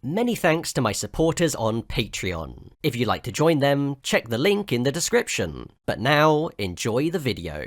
Many thanks to my supporters on Patreon. If you'd like to join them, check the link in the description. But now, enjoy the video.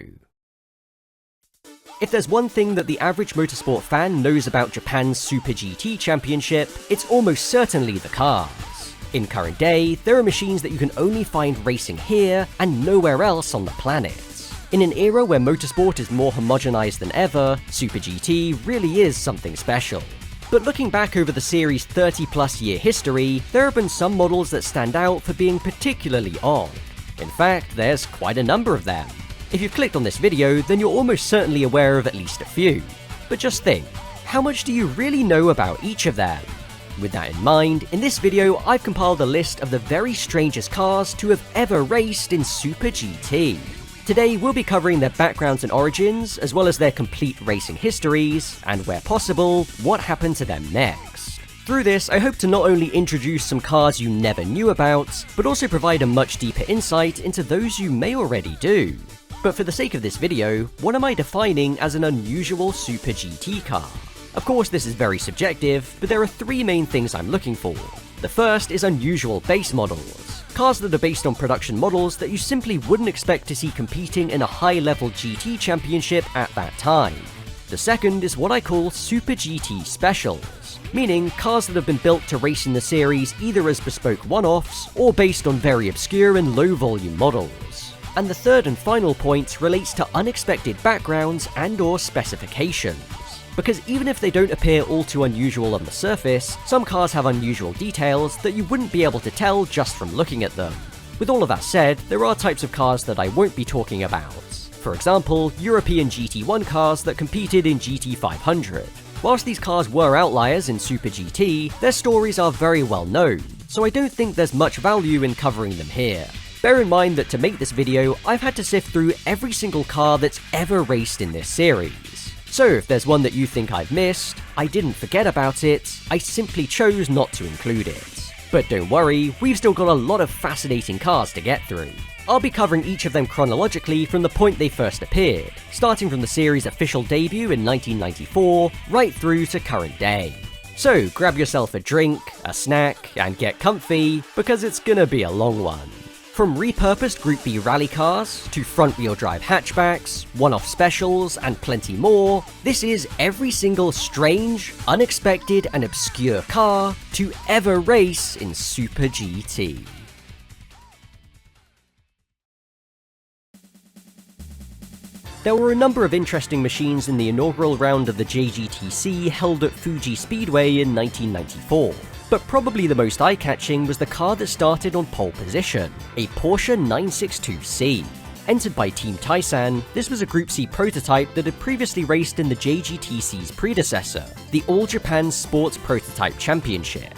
If there's one thing that the average motorsport fan knows about Japan's Super GT Championship, it's almost certainly the cars. In current day, there are machines that you can only find racing here and nowhere else on the planet. In an era where motorsport is more homogenized than ever, Super GT really is something special. But looking back over the series' 30-plus year history, there have been some models that stand out for being particularly odd. In fact, there's quite a number of them. If you've clicked on this video, then you're almost certainly aware of at least a few. But just think, how much do you really know about each of them? With that in mind, in this video I've compiled a list of the very strangest cars to have ever raced in Super GT. Today we'll be covering their backgrounds and origins, as well as their complete racing histories, and where possible, what happened to them next. Through this, I hope to not only introduce some cars you never knew about, but also provide a much deeper insight into those you may already do. But for the sake of this video, what am I defining as an unusual Super GT car? Of course this is very subjective, but there are three main things I'm looking for. The first is unusual base models. Cars that are based on production models that you simply wouldn't expect to see competing in a high-level GT championship at that time. The second is what I call Super GT Specials, meaning cars that have been built to race in the series either as bespoke one-offs or based on very obscure and low-volume models. And the third and final point relates to unexpected backgrounds and/or specifications. Because even if they don't appear all too unusual on the surface, some cars have unusual details that you wouldn't be able to tell just from looking at them. With all of that said, there are types of cars that I won't be talking about. For example, European GT1 cars that competed in GT500. Whilst these cars were outliers in Super GT, their stories are very well known, so I don't think there's much value in covering them here. Bear in mind that to make this video, I've had to sift through every single car that's ever raced in this series. So if there's one that you think I've missed, I didn't forget about it, I simply chose not to include it. But don't worry, we've still got a lot of fascinating cars to get through. I'll be covering each of them chronologically from the point they first appeared, starting from the series' official debut in 1994, right through to current day. So grab yourself a drink, a snack, and get comfy, because it's gonna be a long one. From repurposed Group B rally cars, to front-wheel drive hatchbacks, one-off specials, and plenty more, this is every single strange, unexpected, and obscure car to ever race in Super GT. There were a number of interesting machines in the inaugural round of the JGTC held at Fuji Speedway in 1994. But probably the most eye-catching was the car that started on pole position, a Porsche 962C. Entered by Team Taisan, this was a Group C prototype that had previously raced in the JGTC's predecessor, the All Japan Sports Prototype Championship.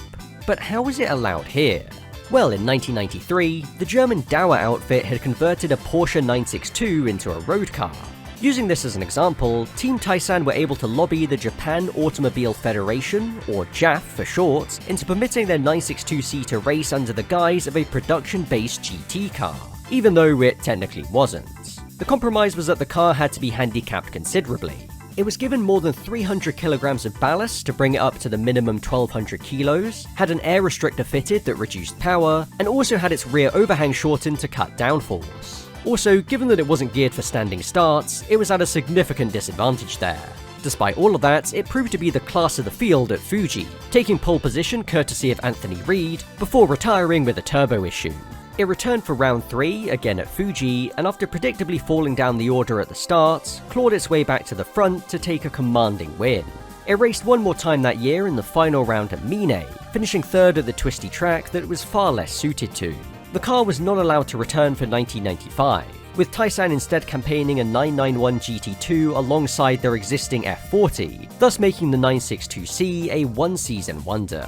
But how was it allowed here? Well, in 1993, the German Dauer outfit had converted a Porsche 962 into a road car. Using this as an example, Team Taisan were able to lobby the Japan Automobile Federation, or JAF for short, into permitting their 962C to race under the guise of a production-based GT car, even though it technically wasn't. The compromise was that the car had to be handicapped considerably. It was given more than 300 kilograms of ballast to bring it up to the minimum 1200 kilos, had an air restrictor fitted that reduced power, and also had its rear overhang shortened to cut downforce. Also, given that it wasn't geared for standing starts, it was at a significant disadvantage there. Despite all of that, it proved to be the class of the field at Fuji, taking pole position courtesy of Anthony Reid, before retiring with a turbo issue. It returned for round 3, again at Fuji, and after predictably falling down the order at the start, clawed its way back to the front to take a commanding win. It raced one more time that year in the final round at Mine, finishing third at the twisty track that it was far less suited to. The car was not allowed to return for 1995, with Taisan instead campaigning a 991 GT2 alongside their existing F40, thus making the 962C a one-season wonder.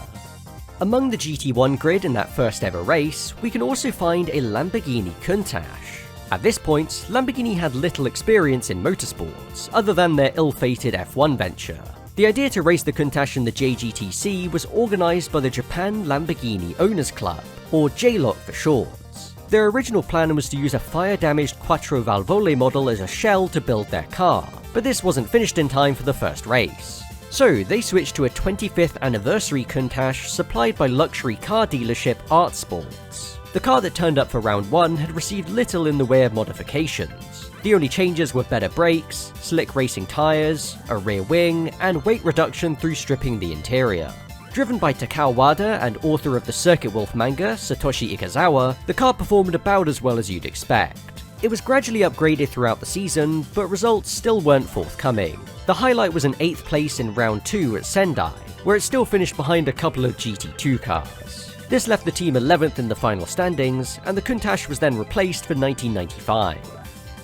Among the GT1 grid in that first ever race, we can also find a Lamborghini Countach. At this point, Lamborghini had little experience in motorsports, other than their ill-fated F1 venture. The idea to race the Countach in the JGTC was organised by the Japan Lamborghini Owners Club, or JLOC for short. Their original plan was to use a fire-damaged Quattro Valvole model as a shell to build their car, but this wasn't finished in time for the first race. So they switched to a 25th anniversary Countach supplied by luxury car dealership Art Sports. The car that turned up for round 1 had received little in the way of modifications. The only changes were better brakes, slick racing tyres, a rear wing, and weight reduction through stripping the interior. Driven by Takao Wada and author of the Circuit Wolf manga, Satoshi Ikazawa, the car performed about as well as you'd expect. It was gradually upgraded throughout the season, but results still weren't forthcoming. The highlight was an 8th place in round 2 at Sendai, where it still finished behind a couple of GT2 cars. This left the team 11th in the final standings, and the Countach was then replaced for 1995.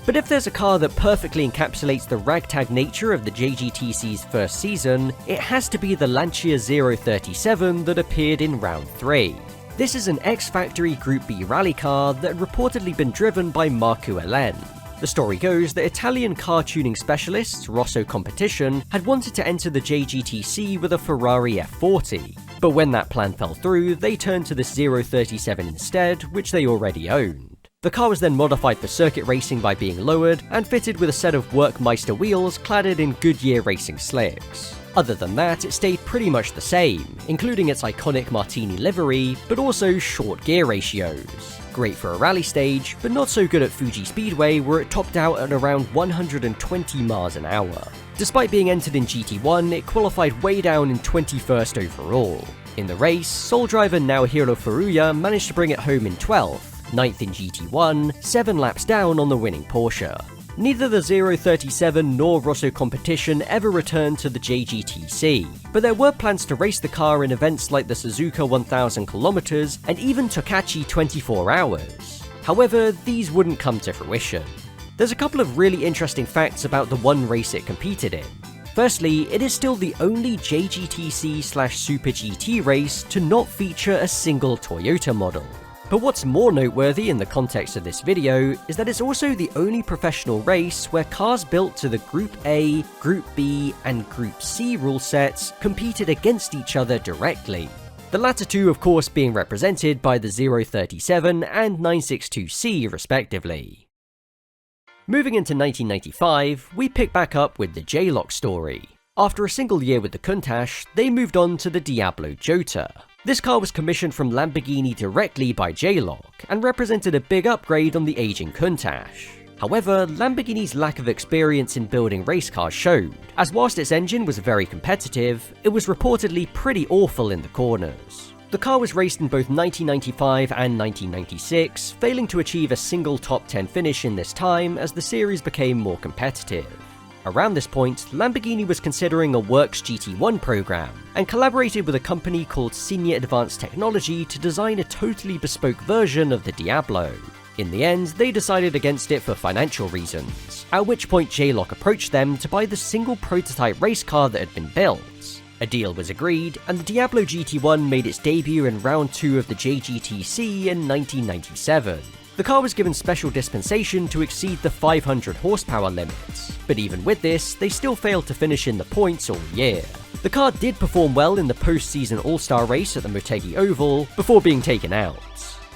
But if there's a car that perfectly encapsulates the ragtag nature of the JGTC's first season, it has to be the Lancia 037 that appeared in round 3. This is an ex-factory Group B rally car that had reportedly been driven by Marco Elen. The story goes that Italian car tuning specialists Rosso Competition had wanted to enter the JGTC with a Ferrari F40, but when that plan fell through, they turned to the 037 instead, which they already owned. The car was then modified for circuit racing by being lowered and fitted with a set of Workmeister wheels cladded in Goodyear racing slicks. Other than that, it stayed pretty much the same, including its iconic Martini livery, but also short gear ratios. Great for a rally stage, but not so good at Fuji Speedway where it topped out at around 120 miles an hour. Despite being entered in GT1, it qualified way down in 21st overall. In the race, sole driver Naohiro Furuya managed to bring it home in 12th, 9th in GT1, 7 laps down on the winning Porsche. Neither the 037 nor Rosso Competition ever returned to the JGTC, but there were plans to race the car in events like the Suzuka 1000 km and even Tokachi 24 Hours. However, these wouldn't come to fruition. There's a couple of really interesting facts about the one race it competed in. Firstly, it is still the only JGTC/Super GT race to not feature a single Toyota model. But what's more noteworthy in the context of this video is that it's also the only professional race where cars built to the Group A, Group B, and Group C rule sets competed against each other directly. The latter two of course being represented by the 037 and 962C respectively. Moving into 1995, we pick back up with the J-Lock story. After a single year with the Countach, they moved on to the Diablo Jota. This car was commissioned from Lamborghini directly by J-Lock, and represented a big upgrade on the aging Countach. However, Lamborghini's lack of experience in building race cars showed, as whilst its engine was very competitive, it was reportedly pretty awful in the corners. The car was raced in both 1995 and 1996, failing to achieve a single top 10 finish in this time as the series became more competitive. Around this point, Lamborghini was considering a Works GT1 program, and collaborated with a company called Signa Advanced Technology to design a totally bespoke version of the Diablo. In the end, they decided against it for financial reasons, at which point J-Lock approached them to buy the single prototype race car that had been built. A deal was agreed, and the Diablo GT1 made its debut in round 2 of the JGTC in 1997. The car was given special dispensation to exceed the 500 horsepower limits, but even with this, they still failed to finish in the points all year. The car did perform well in the post-season All-Star race at the Motegi Oval, before being taken out.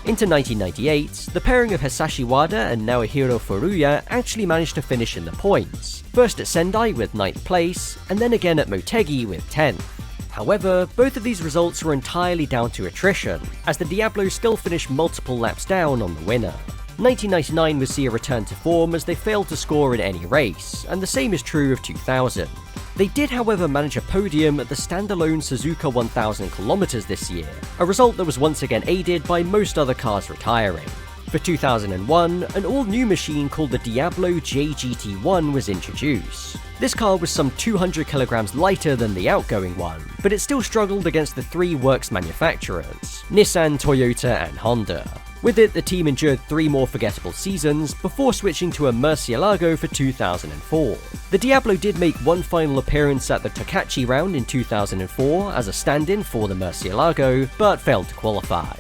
Into 1998, the pairing of Hisashi Wada and Naohiro Furuya actually managed to finish in the points, first at Sendai with 9th place, and then again at Motegi with 10th. However, both of these results were entirely down to attrition, as the Diablo still finished multiple laps down on the winner. 1999 would see a return to form as they failed to score in any race, and the same is true of 2000. They did however manage a podium at the standalone Suzuka 1000 km this year, a result that was once again aided by most other cars retiring. For 2001, an all-new machine called the Diablo JGT1 was introduced. This car was some 200 kilograms lighter than the outgoing one, but it still struggled against the 3 works manufacturers, Nissan, Toyota, and Honda. With it, the team endured 3 more forgettable seasons before switching to a Murcielago for 2004. The Diablo did make one final appearance at the Tokachi round in 2004 as a stand-in for the Murcielago, but failed to qualify.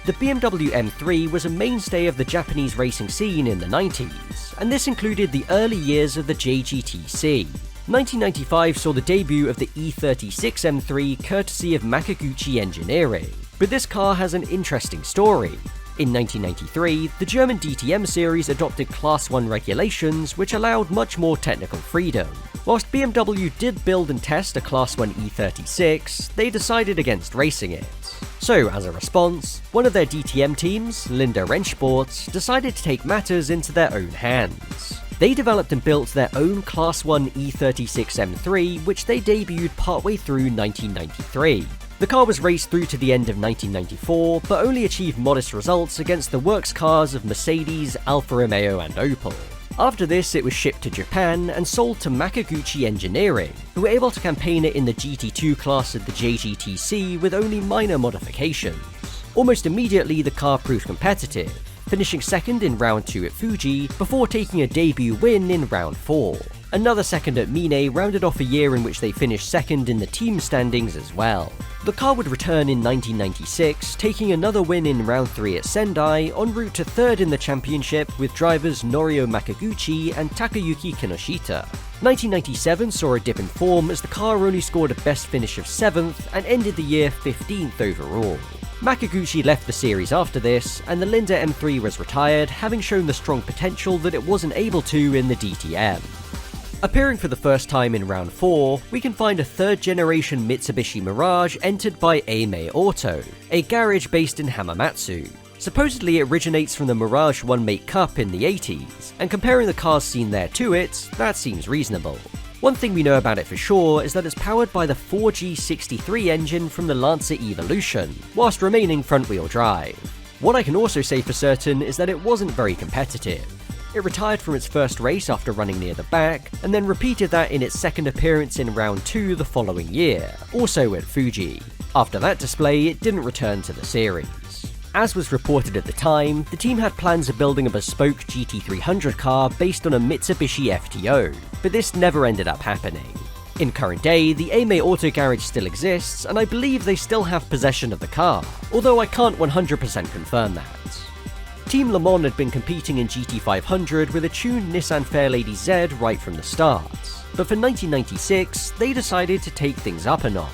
The BMW M3 was a mainstay of the Japanese racing scene in the 90s, and this included the early years of the JGTC. 1995 saw the debut of the E36 M3 courtesy of Makaguchi Engineering, but this car has an interesting story. In 1993, the German DTM series adopted Class 1 regulations which allowed much more technical freedom. Whilst BMW did build and test a Class 1 E36, they decided against racing it. So, as a response, one of their DTM teams, Linde Rennsport, decided to take matters into their own hands. They developed and built their own Class 1 E36 M3, which they debuted partway through 1993. The car was raced through to the end of 1994, but only achieved modest results against the works cars of Mercedes, Alfa Romeo and Opel. After this, it was shipped to Japan and sold to Makaguchi Engineering, who were able to campaign it in the GT2 class of the JGTC with only minor modifications. Almost immediately, the car proved competitive, finishing second in round 2 at Fuji before taking a debut win in round 4. Another second at Mine rounded off a year in which they finished second in the team standings as well. The car would return in 1996, taking another win in round 3 at Sendai, en route to third in the championship with drivers Norio Makaguchi and Takayuki Kinoshita. 1997 saw a dip in form as the car only scored a best finish of 7th and ended the year 15th overall. Makaguchi left the series after this, and the Linde M3 was retired, having shown the strong potential that it wasn't able to in the DTM. Appearing for the first time in round 4, we can find a third-generation Mitsubishi Mirage entered by Aimei Auto, a garage based in Hamamatsu. Supposedly it originates from the Mirage 1 Make Cup in the 80s, and comparing the cars seen there to it, that seems reasonable. One thing we know about it for sure is that it's powered by the 4G63 engine from the Lancia Evolution, whilst remaining front-wheel drive. What I can also say for certain is that it wasn't very competitive. It retired from its first race after running near the back, and then repeated that in its second appearance in round 2 the following year, also at Fuji. After that display, it didn't return to the series. As was reported at the time, the team had plans of building a bespoke GT300 car based on a Mitsubishi FTO, but this never ended up happening. In current day, the Aimei Auto Garage still exists, and I believe they still have possession of the car, although I can't 100% confirm that. Team Le Mans had been competing in GT500 with a tuned Nissan Fairlady Z right from the start, but for 1996, they decided to take things up a notch.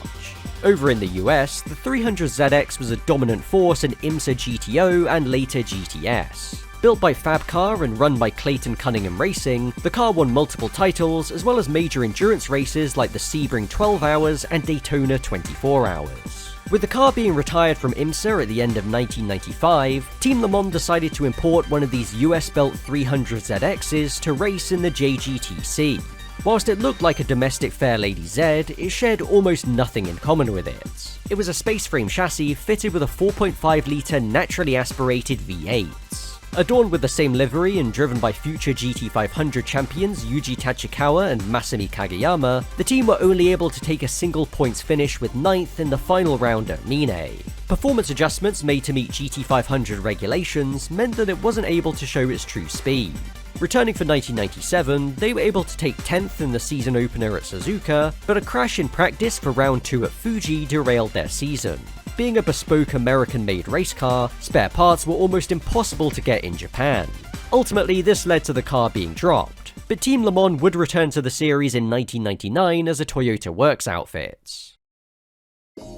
Over in the US, the 300ZX was a dominant force in IMSA GTO and later GTS. Built by Fabcar and run by Clayton Cunningham Racing, the car won multiple titles as well as major endurance races like the Sebring 12 Hours and Daytona 24 Hours. With the car being retired from IMSA at the end of 1995, Team Le Mans decided to import one of these US-built 300ZXs to race in the JGTC. Whilst it looked like a domestic Fairlady Z, it shared almost nothing in common with it. It was a space frame chassis fitted with a 4.5-litre naturally aspirated V8. Adorned with the same livery and driven by future GT500 champions Yuji Tachikawa and Masami Kageyama, the team were only able to take a single points finish with 9th in the final round at Mine. Performance adjustments made to meet GT500 regulations meant that it wasn't able to show its true speed. Returning for 1997, they were able to take 10th in the season opener at Suzuka, but a crash in practice for round 2 at Fuji derailed their season. Being a bespoke American-made race car, spare parts were almost impossible to get in Japan. Ultimately, this led to the car being dropped, but Team Le Mans would return to the series in 1999 as a Toyota Works outfit.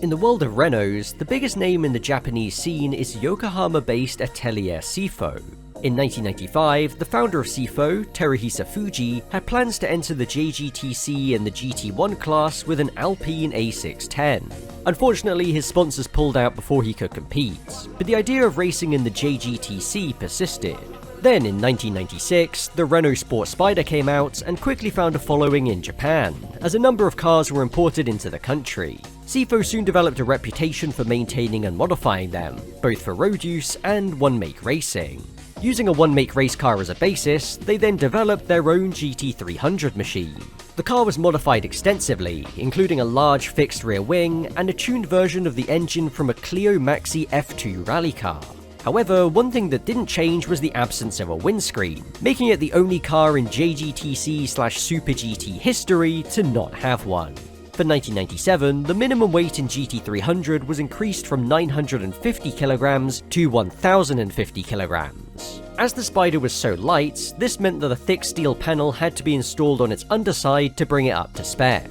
In the world of Renaults, the biggest name in the Japanese scene is Yokohama-based Atelier Sifo. In 1995, the founder of Sifo, Teruhisa Fuji, had plans to enter the JGTC and the GT1 class with an Alpine A610. Unfortunately, his sponsors pulled out before he could compete, but the idea of racing in the JGTC persisted. Then in 1996, the Renault Sport Spider came out and quickly found a following in Japan, as a number of cars were imported into the country. Sifo soon developed a reputation for maintaining and modifying them, both for road use and one-make racing. Using a one-make race car as a basis, they then developed their own GT300 machine. The car was modified extensively, including a large fixed rear wing and a tuned version of the engine from a Clio Maxi F2 rally car. However, one thing that didn't change was the absence of a windscreen, making it the only car in JGTC/Super GT history to not have one. For 1997, the minimum weight in GT300 was increased from 950 kilograms to 1050 kilograms. As the Spider was so light, this meant that a thick steel panel had to be installed on its underside to bring it up to spec.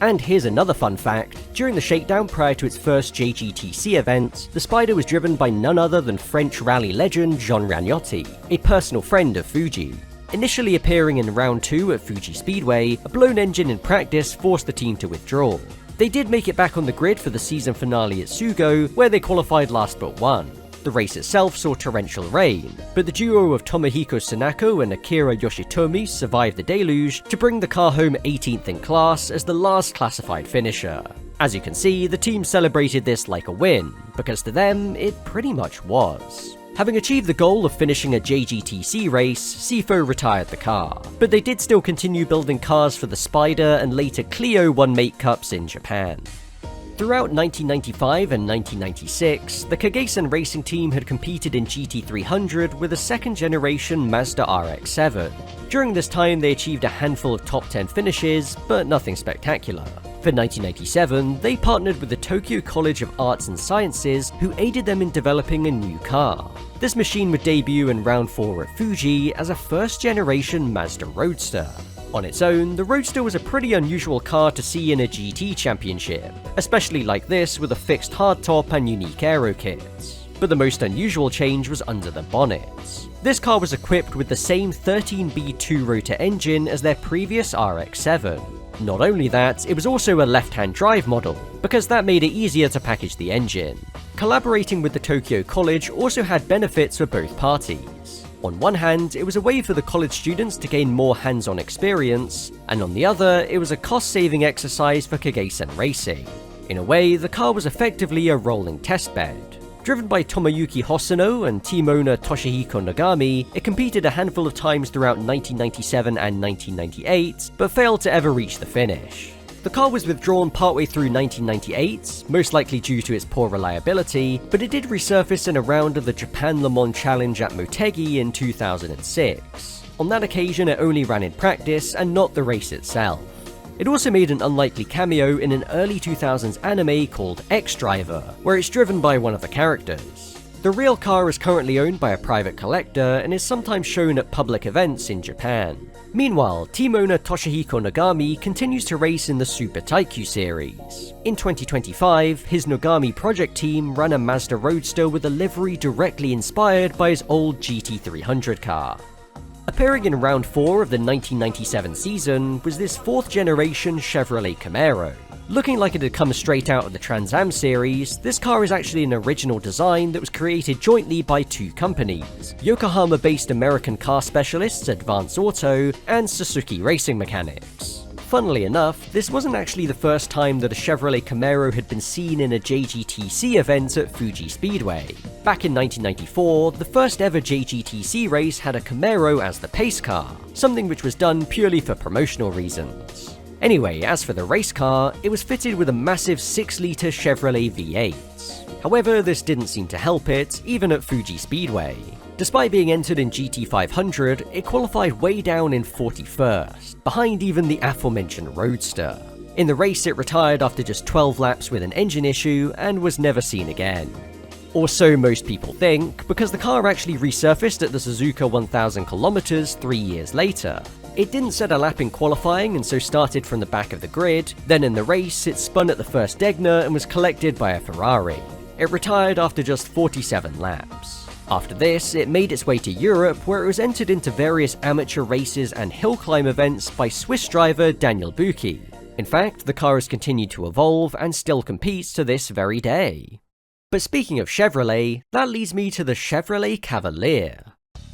And here's another fun fact: during the shakedown prior to its first JGTC event, the Spider was driven by none other than French rally legend Jean Ragnotti, a personal friend of Fuji. Initially appearing in round 2 at Fuji Speedway, a blown engine in practice forced the team to withdraw. They did make it back on the grid for the season finale at Sugo, where they qualified last but one. The race itself saw torrential rain, but the duo of Tomohiko Sanako and Akira Yoshitomi survived the deluge to bring the car home 18th in class as the last classified finisher. As you can see, the team celebrated this like a win, because to them, it pretty much was. Having achieved the goal of finishing a JGTC race, Sifo retired the car, but they did still continue building cars for the Spider and later Clio 1 Mate Cups in Japan. Throughout 1995 and 1996, the Kagesen racing team had competed in GT300 with a second-generation Mazda RX-7. During this time, they achieved a handful of top 10 finishes, but nothing spectacular. For 1997, they partnered with the Tokyo College of Arts and Sciences, who aided them in developing a new car. This machine would debut in round 4 at Fuji as a first-generation Mazda Roadster. On its own, the Roadster was a pretty unusual car to see in a GT championship, especially like this with a fixed hardtop and unique aero kits. But the most unusual change was under the bonnet. This car was equipped with the same 13B2 rotor engine as their previous RX-7. Not only that, it was also a left-hand drive model, because that made it easier to package the engine. Collaborating with the Tokyo College also had benefits for both parties. On one hand, it was a way for the college students to gain more hands-on experience, and on the other, it was a cost-saving exercise for Kagesen Racing. In a way, the car was effectively a rolling testbed. Driven by Tomoyuki Hosono and team owner Toshihiko Nagami, it competed a handful of times throughout 1997 and 1998, but failed to ever reach the finish. The car was withdrawn partway through 1998, most likely due to its poor reliability, but it did resurface in a round of the Japan Le Mans Challenge at Motegi in 2006. On that occasion, it only ran in practice and not the race itself. It also made an unlikely cameo in an early 2000s anime called X-Driver, where it's driven by one of the characters. The real car is currently owned by a private collector and is sometimes shown at public events in Japan. Meanwhile, team owner Toshihiko Nagami continues to race in the Super Taikyu series. In 2025, his Nagami project team ran a Mazda Roadster with a livery directly inspired by his old GT300 car. Appearing in round 4 of the 1997 season was this 4th generation Chevrolet Camaro. Looking like it had come straight out of the Trans Am series, this car is actually an original design that was created jointly by two companies, Yokohama-based American car specialists Advance Auto and Suzuki Racing Mechanics. Funnily enough, this wasn't actually the first time that a Chevrolet Camaro had been seen in a JGTC event at Fuji Speedway. Back in 1994, the first ever JGTC race had a Camaro as the pace car, something which was done purely for promotional reasons. Anyway, as for the race car, it was fitted with a massive 6-litre Chevrolet V8. However, this didn't seem to help it, even at Fuji Speedway. Despite being entered in GT500, it qualified way down in 41st, behind even the aforementioned Roadster. In the race, it retired after just 12 laps with an engine issue and was never seen again. Or so most people think, because the car actually resurfaced at the Suzuka 1000 km 3 years later. It didn't set a lap in qualifying and so started from the back of the grid, then in the race it spun at the first Degner and was collected by a Ferrari. It retired after just 47 laps. After this, it made its way to Europe where it was entered into various amateur races and hill climb events by Swiss driver Daniel Bucchi. In fact, the car has continued to evolve and still competes to this very day. But speaking of Chevrolet, that leads me to the Chevrolet Cavalier.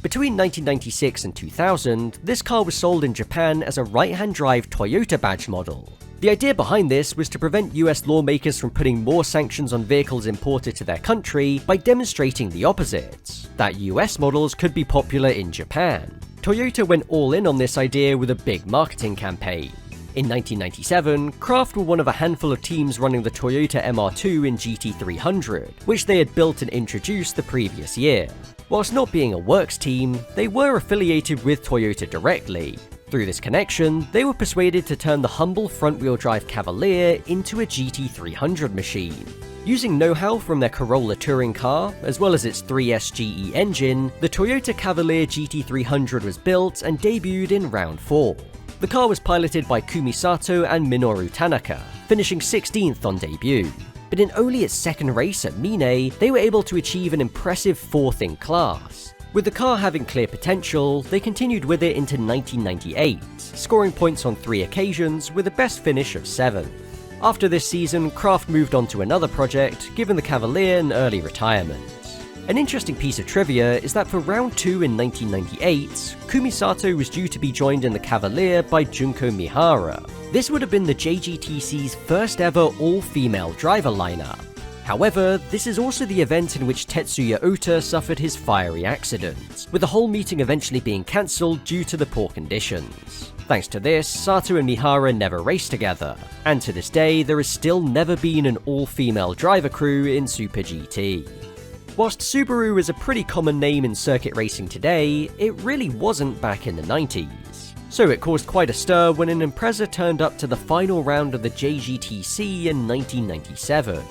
Between 1996 and 2000, this car was sold in Japan as a right-hand drive Toyota badge model. The idea behind this was to prevent US lawmakers from putting more sanctions on vehicles imported to their country by demonstrating the opposite, that US models could be popular in Japan. Toyota went all in on this idea with a big marketing campaign. In 1997, Craft were one of a handful of teams running the Toyota MR2 in GT300, which they had built and introduced the previous year. Whilst not being a works team, they were affiliated with Toyota directly. Through this connection, they were persuaded to turn the humble front-wheel drive Cavalier into a GT300 machine. Using know-how from their Corolla touring car, as well as its 3SGE engine, the Toyota Cavalier GT300 was built and debuted in round 4. The car was piloted by Kumi Sato and Minoru Tanaka, finishing 16th on debut. But in only its second race at Mine, they were able to achieve an impressive 4th in class. With the car having clear potential, they continued with it into 1998, scoring points on 3 occasions with a best finish of 7th. After this season, Kraft moved on to another project, giving the Cavalier an early retirement. An interesting piece of trivia is that for round 2 in 1998, Kumisato was due to be joined in the Cavalier by Junko Mihara. This would have been the JGTC's first ever all-female driver lineup. However, this is also the event in which Tetsuya Ota suffered his fiery accident, with the whole meeting eventually being cancelled due to the poor conditions. Thanks to this, Sato and Mihara never raced together, and to this day there has still never been an all-female driver crew in Super GT. Whilst Subaru is a pretty common name in circuit racing today, it really wasn't back in the 90s. So it caused quite a stir when an Impreza turned up to the final round of the JGTC in 1997.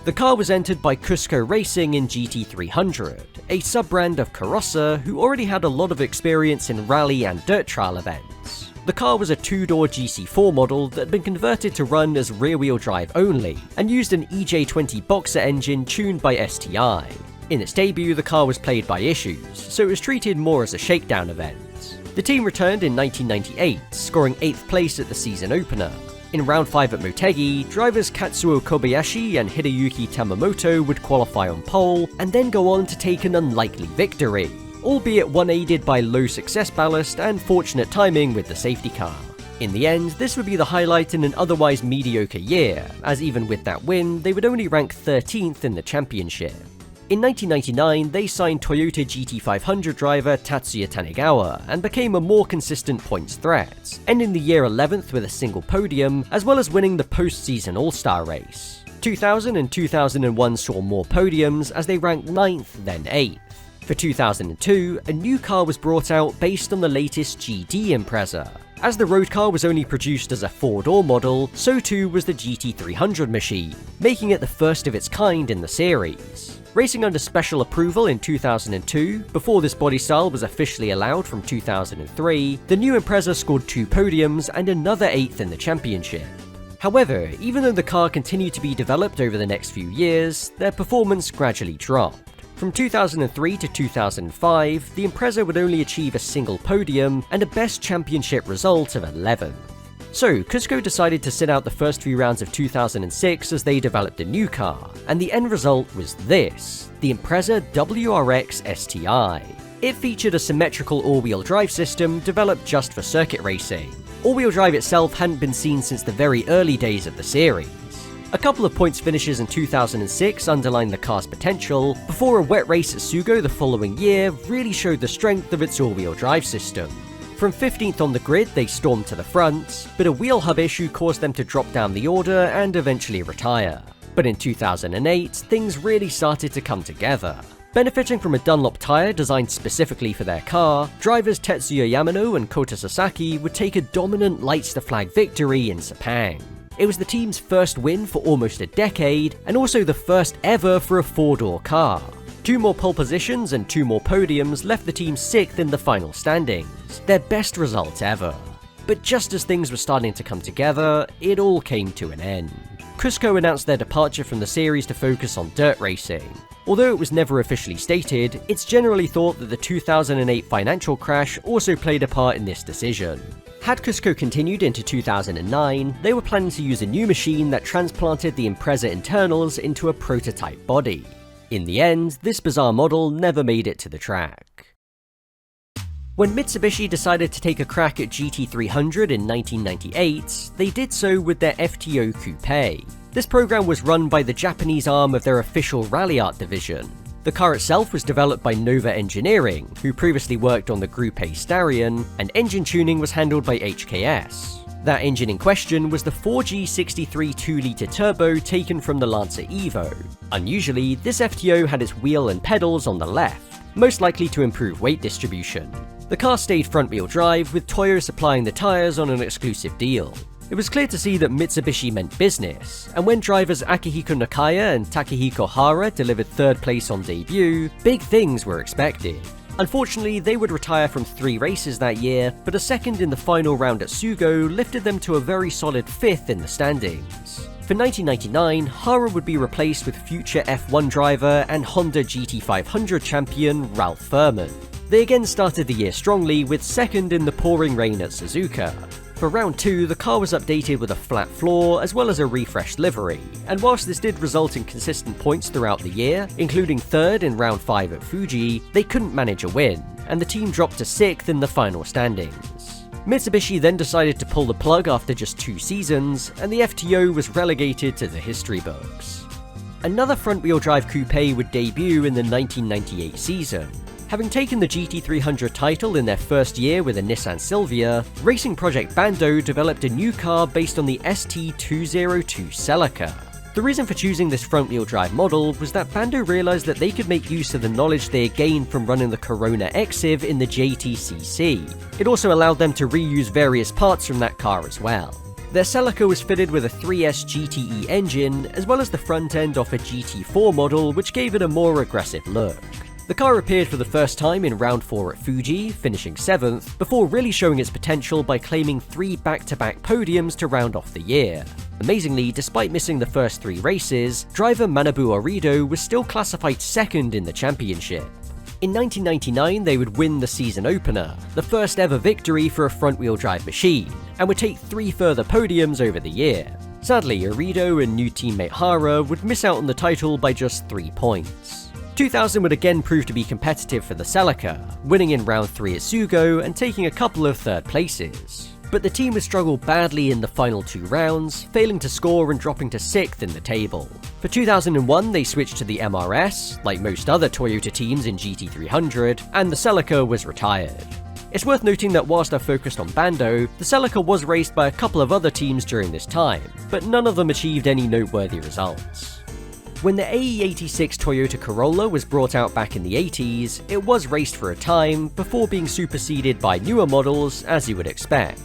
The car was entered by Cusco Racing in GT300, a sub-brand of Karossa who already had a lot of experience in rally and dirt trial events. The car was a 2-door GC4 model that had been converted to run as rear-wheel drive only, and used an EJ20 Boxer engine tuned by STI. In its debut, the car was plagued by issues, so it was treated more as a shakedown event. The team returned in 1998, scoring 8th place at the season opener. In round 5 at Motegi, drivers Katsuo Kobayashi and Hideyuki Tamamoto would qualify on pole, and then go on to take an unlikely victory, albeit one aided by low success ballast and fortunate timing with the safety car. In the end, this would be the highlight in an otherwise mediocre year, as even with that win, they would only rank 13th in the championship. In 1999, they signed Toyota GT500 driver Tatsuya Tanegawa and became a more consistent points threat, ending the year 11th with a single podium, as well as winning the post-season All-Star race. 2000 and 2001 saw more podiums as they ranked 9th, then 8th. For 2002, a new car was brought out based on the latest GD Impreza. As the road car was only produced as a 4-door model, so too was the GT300 machine, making it the first of its kind in the series. Racing under special approval in 2002, before this body style was officially allowed from 2003, the new Impreza scored 2 podiums and another 8th in the championship. However, even though the car continued to be developed over the next few years, their performance gradually dropped. From 2003 to 2005, the Impreza would only achieve a single podium and a best championship result of 11th. So, Cusco decided to sit out the first few rounds of 2006 as they developed a new car, and the end result was this, the Impreza WRX STI. It featured a symmetrical all-wheel drive system developed just for circuit racing. All-wheel drive itself hadn't been seen since the very early days of the series. A couple of points finishes in 2006 underlined the car's potential, before a wet race at Sugo the following year really showed the strength of its all-wheel drive system. From 15th on the grid, they stormed to the front, but a wheel hub issue caused them to drop down the order and eventually retire. But in 2008, things really started to come together. Benefiting from a Dunlop tyre designed specifically for their car, drivers Tetsuya Yamano and Kota Sasaki would take a dominant lights-to-flag victory in Sepang. It was the team's first win for almost a decade, and also the first ever for a 4-door car. 2 more pole positions and 2 more podiums left the team 6th in the final standings, their best result ever. But just as things were starting to come together, it all came to an end. Cusco announced their departure from the series to focus on dirt racing. Although it was never officially stated, it's generally thought that the 2008 financial crash also played a part in this decision. Had Cusco continued into 2009, they were planning to use a new machine that transplanted the Impreza internals into a prototype body. In the end, this bizarre model never made it to the track. When Mitsubishi decided to take a crack at GT300 in 1998, they did so with their FTO Coupe. This program was run by the Japanese arm of their official rally art division. The car itself was developed by Nova Engineering, who previously worked on the Groupe Starion, and engine tuning was handled by HKS. That engine in question was the 4G63 2-litre turbo taken from the Lancia Evo. Unusually, this FTO had its wheel and pedals on the left, most likely to improve weight distribution. The car stayed front-wheel drive, with Toyo supplying the tyres on an exclusive deal. It was clear to see that Mitsubishi meant business, and when drivers Akihiko Nakaya and Takehiko Hara delivered 3rd place on debut, big things were expected. Unfortunately, they would retire from 3 races that year, but a second in the final round at Sugo lifted them to a very solid 5th in the standings. For 1999, Hiro would be replaced with future F1 driver and Honda GT500 champion Ralph Furman. They again started the year strongly, with 2nd in the pouring rain at Suzuka. For round 2, the car was updated with a flat floor as well as a refreshed livery, and whilst this did result in consistent points throughout the year, including 3rd in round 5 at Fuji, they couldn't manage a win, and the team dropped to 6th in the final standings. Mitsubishi then decided to pull the plug after just 2 seasons, and the FTO was relegated to the history books. Another front-wheel drive coupe would debut in the 1998 season. Having taken the GT300 title in their first year with a Nissan Silvia, Racing Project Bando developed a new car based on the ST202 CLK. The reason for choosing this front-wheel drive model was that Bando realised that they could make use of the knowledge they had gained from running the Corona Exiv in the JTCC. It also allowed them to reuse various parts from that car as well. Their CLK was fitted with a 3S GTE engine, as well as the front end off a GT4 model, which gave it a more aggressive look. The car appeared for the first time in round 4 at Fuji, finishing 7th, before really showing its potential by claiming 3 back-to-back podiums to round off the year. Amazingly, despite missing the first 3 races, driver Manabu Orido was still classified 2nd in the championship. In 1999, they would win the season opener, the first ever victory for a front-wheel drive machine, and would take 3 further podiums over the year. Sadly, Orido and new teammate Hara would miss out on the title by just 3 points. 2000 would again prove to be competitive for the CLK, winning in round 3 at Sugo and taking a couple of 3rd places. But the team would struggle badly in the final 2 rounds, failing to score and dropping to 6th in the table. For 2001, they switched to the MRS, like most other Toyota teams in GT300, and the CLK was retired. It's worth noting that whilst I focused on Bando, the CLK was raced by a couple of other teams during this time, but none of them achieved any noteworthy results. When the AE86 Toyota Corolla was brought out back in the 80s, it was raced for a time, before being superseded by newer models, as you would expect.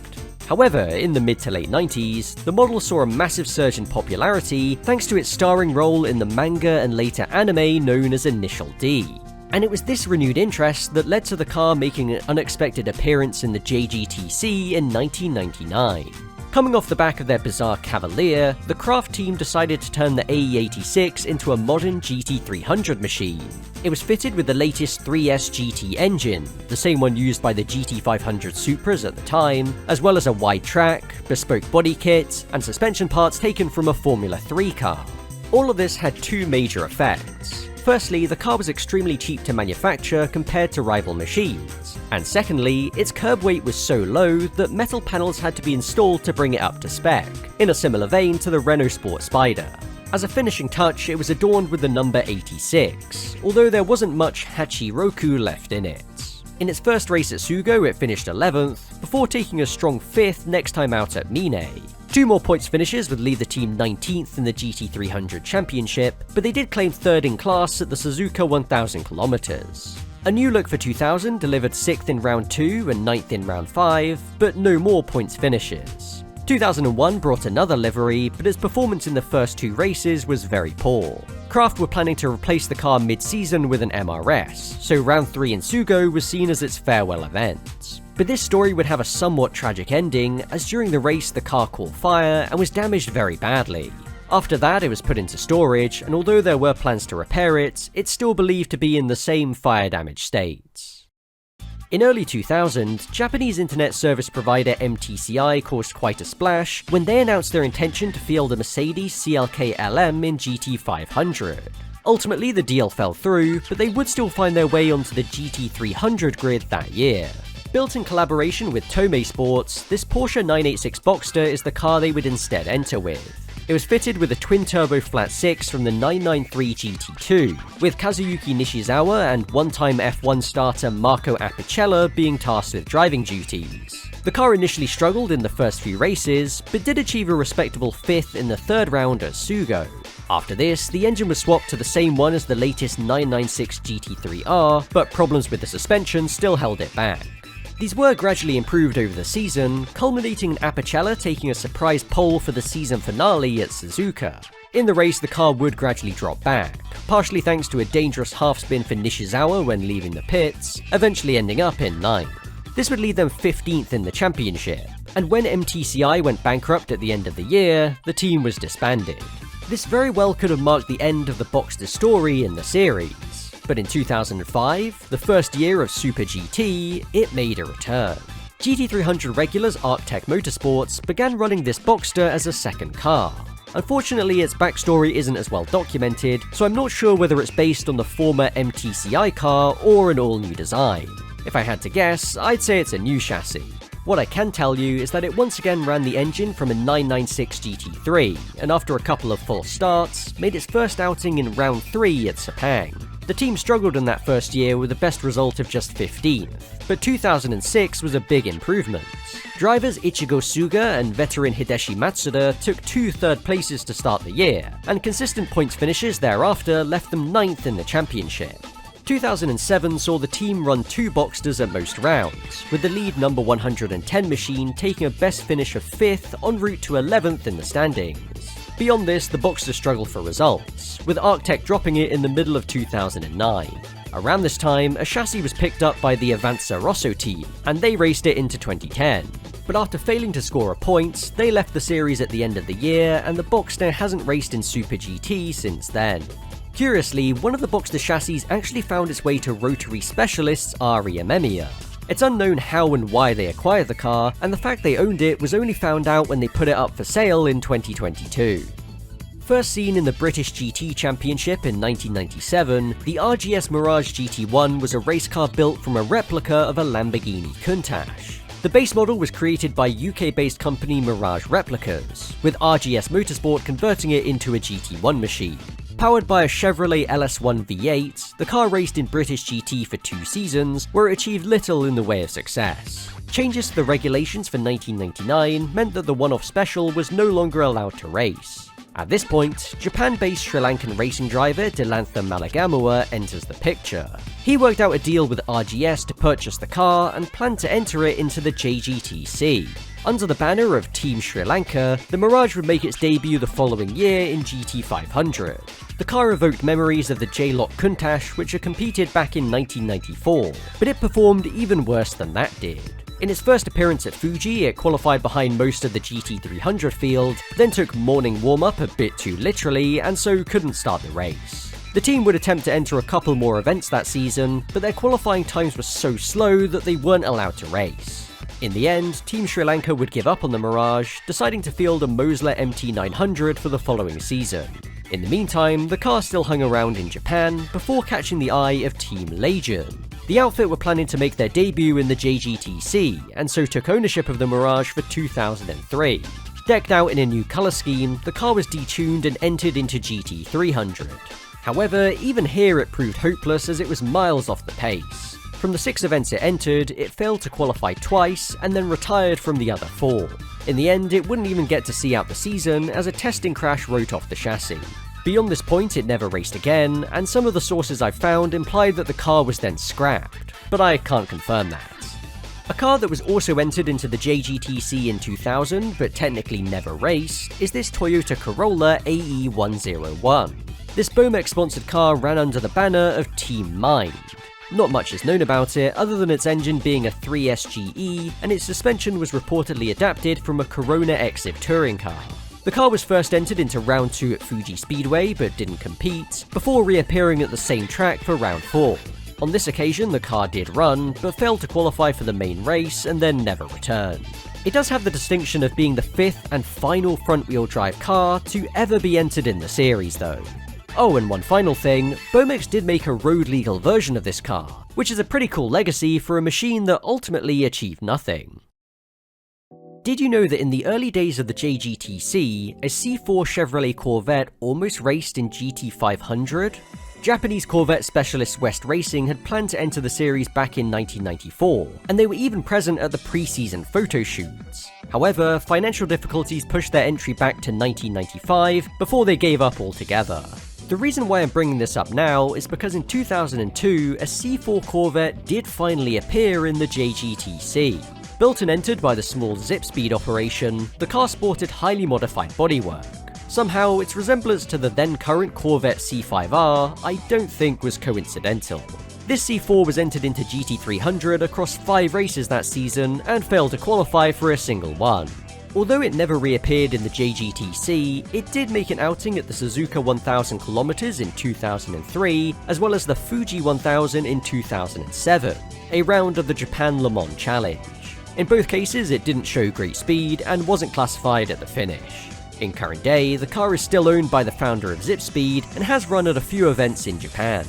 However, in the mid to late 90s, the model saw a massive surge in popularity thanks to its starring role in the manga and later anime known as Initial D. And it was this renewed interest that led to the car making an unexpected appearance in the JGTC in 1999. Coming off the back of their bizarre Cavalier, the Craft team decided to turn the AE86 into a modern GT300 machine. It was fitted with the latest 3S GT engine, the same one used by the GT500 Supras at the time, as well as a wide track, bespoke body kit, and suspension parts taken from a Formula 3 car. All of this had 2 major effects. Firstly, the car was extremely cheap to manufacture compared to rival machines, and secondly, its curb weight was so low that metal panels had to be installed to bring it up to spec, in a similar vein to the Renault Sport Spider. As a finishing touch, it was adorned with the number 86, although there wasn't much Hachiroku left in it. In its first race at Sugo, it finished 11th, before taking a strong 5th next time out at Mine. 2 more points finishes would leave the team 19th in the GT300 Championship, but they did claim 3rd in class at the Suzuka 1000 km. A new look for 2000 delivered 6th in round 2 and 9th in round 5, but no more points finishes. 2001 brought another livery, but its performance in the first 2 races was very poor. Craft were planning to replace the car mid-season with an MRS, so round 3 in Sugo was seen as its farewell event. But this story would have a somewhat tragic ending, as during the race the car caught fire and was damaged very badly. After that it was put into storage, and although there were plans to repair it, it's still believed to be in the same fire-damaged state. In early 2000, Japanese internet service provider MTCI caused quite a splash when they announced their intention to field a Mercedes CLK LM in GT500. Ultimately the deal fell through, but they would still find their way onto the GT300 grid that year. Built in collaboration with Tomei Sports, this Porsche 986 Boxster is the car they would instead enter with. It was fitted with a twin-turbo flat 6 from the 993 GT2, with Kazuyuki Nishizawa and one-time F1 starter Marco Apicella being tasked with driving duties. The car initially struggled in the first few races, but did achieve a respectable 5th in the 3rd round at Sugo. After this, the engine was swapped to the same one as the latest 996 GT3R, but problems with the suspension still held it back. These were gradually improved over the season, culminating in Apicella taking a surprise pole for the season finale at Suzuka. In the race, the car would gradually drop back, partially thanks to a dangerous half-spin for Nishizawa when leaving the pits, eventually ending up in 9th. This would leave them 15th in the championship, and when MTCI went bankrupt at the end of the year, the team was disbanded. This very well could have marked the end of the Boxster story in the series, but in 2005, the first year of Super GT, it made a return. GT300 regulars Arctech Motorsports began running this Boxster as a second car. Unfortunately, its backstory isn't as well documented, so I'm not sure whether it's based on the former MTCI car or an all-new design. If I had to guess, I'd say it's a new chassis. What I can tell you is that it once again ran the engine from a 996 GT3, and after a couple of false starts, made its first outing in round 3 at Sepang. The team struggled in that first year with a best result of just 15th, but 2006 was a big improvement. Drivers Ichigo Suga and veteran Hideshi Matsuda took 2 third places to start the year, and consistent points finishes thereafter left them 9th in the championship. 2007 saw the team run 2 Boxsters at most rounds, with the lead number 110 machine taking a best finish of 5th en route to 11th in the standings. Beyond this, the Boxster struggled for results, with Arctech dropping it in the middle of 2009. Around this time, a chassis was picked up by the Avanza Rosso team, and they raced it into 2010. But after failing to score a point, they left the series at the end of the year, and the Boxster hasn't raced in Super GT since then. Curiously, one of the Boxster chassis actually found its way to rotary specialists Ari Amemiya. It's unknown how and why they acquired the car, and the fact they owned it was only found out when they put it up for sale in 2022. First seen in the British GT Championship in 1997, the RGS Mirage GT1 was a race car built from a replica of a Lamborghini Countach. The base model was created by UK-based company Mirage Replicas, with RGS Motorsport converting it into a GT1 machine. Powered by a Chevrolet LS1 V8, the car raced in British GT for 2 seasons, where it achieved little in the way of success. Changes to the regulations for 1999 meant that the one-off special was no longer allowed to race. At this point, Japan-based Sri Lankan racing driver Delantha Malagamua enters the picture. He worked out a deal with RGS to purchase the car and planned to enter it into the JGTC. Under the banner of Team Sri Lanka, the Mirage would make its debut the following year in GT500. The car evoked memories of the J-Lock Countach, which had competed back in 1994, but it performed even worse than that did. In its first appearance at Fuji, it qualified behind most of the GT300 field, then took morning warm-up a bit too literally, and so couldn't start the race. The team would attempt to enter a couple more events that season, but their qualifying times were so slow that they weren't allowed to race. In the end, Team Sri Lanka would give up on the Mirage, deciding to field a Mosler MT900 for the following season. In the meantime, the car still hung around in Japan before catching the eye of Team Legion. The outfit were planning to make their debut in the JGTC, and so took ownership of the Mirage for 2003. Decked out in a new colour scheme, the car was detuned and entered into GT300. However, even here it proved hopeless as it was miles off the pace. From the 6 events it entered, it failed to qualify twice and then retired from the other 4. In the end, it wouldn't even get to see out the season as a testing crash wrote off the chassis. Beyond this point, it never raced again, and some of the sources I've found implied that the car was then scrapped, but I can't confirm that. A car that was also entered into the JGTC in 2000, but technically never raced, is this Toyota Corolla AE101. This Bomex-sponsored car ran under the banner of Team Mind. Not much is known about it other than its engine being a 3SGE, and its suspension was reportedly adapted from a Corona Exif touring car. The car was first entered into round 2 at Fuji Speedway but didn't compete, before reappearing at the same track for round 4. On this occasion the car did run, but failed to qualify for the main race and then never returned. It does have the distinction of being the 5th and final front-wheel drive car to ever be entered in the series though. Oh, and one final thing, Bomex did make a road-legal version of this car, which is a pretty cool legacy for a machine that ultimately achieved nothing. Did you know that in the early days of the JGTC, a C4 Chevrolet Corvette almost raced in GT500? Japanese Corvette specialist West Racing had planned to enter the series back in 1994, and they were even present at the pre-season photo shoots. However, financial difficulties pushed their entry back to 1995 before they gave up altogether. The reason why I'm bringing this up now is because in 2002, a C4 Corvette did finally appear in the JGTC. Built and entered by the small Zip Speed operation, the car sported highly modified bodywork. Somehow, its resemblance to the then current Corvette C5R I don't think was coincidental. This C4 was entered into GT300 across 5 races that season and failed to qualify for a single one. Although it never reappeared in the JGTC, it did make an outing at the Suzuka 1000 km in 2003, as well as the Fuji 1000 in 2007, a round of the Japan Le Mans Challenge. In both cases, it didn't show great speed and wasn't classified at the finish. In current day, the car is still owned by the founder of ZipSpeed and has run at a few events in Japan.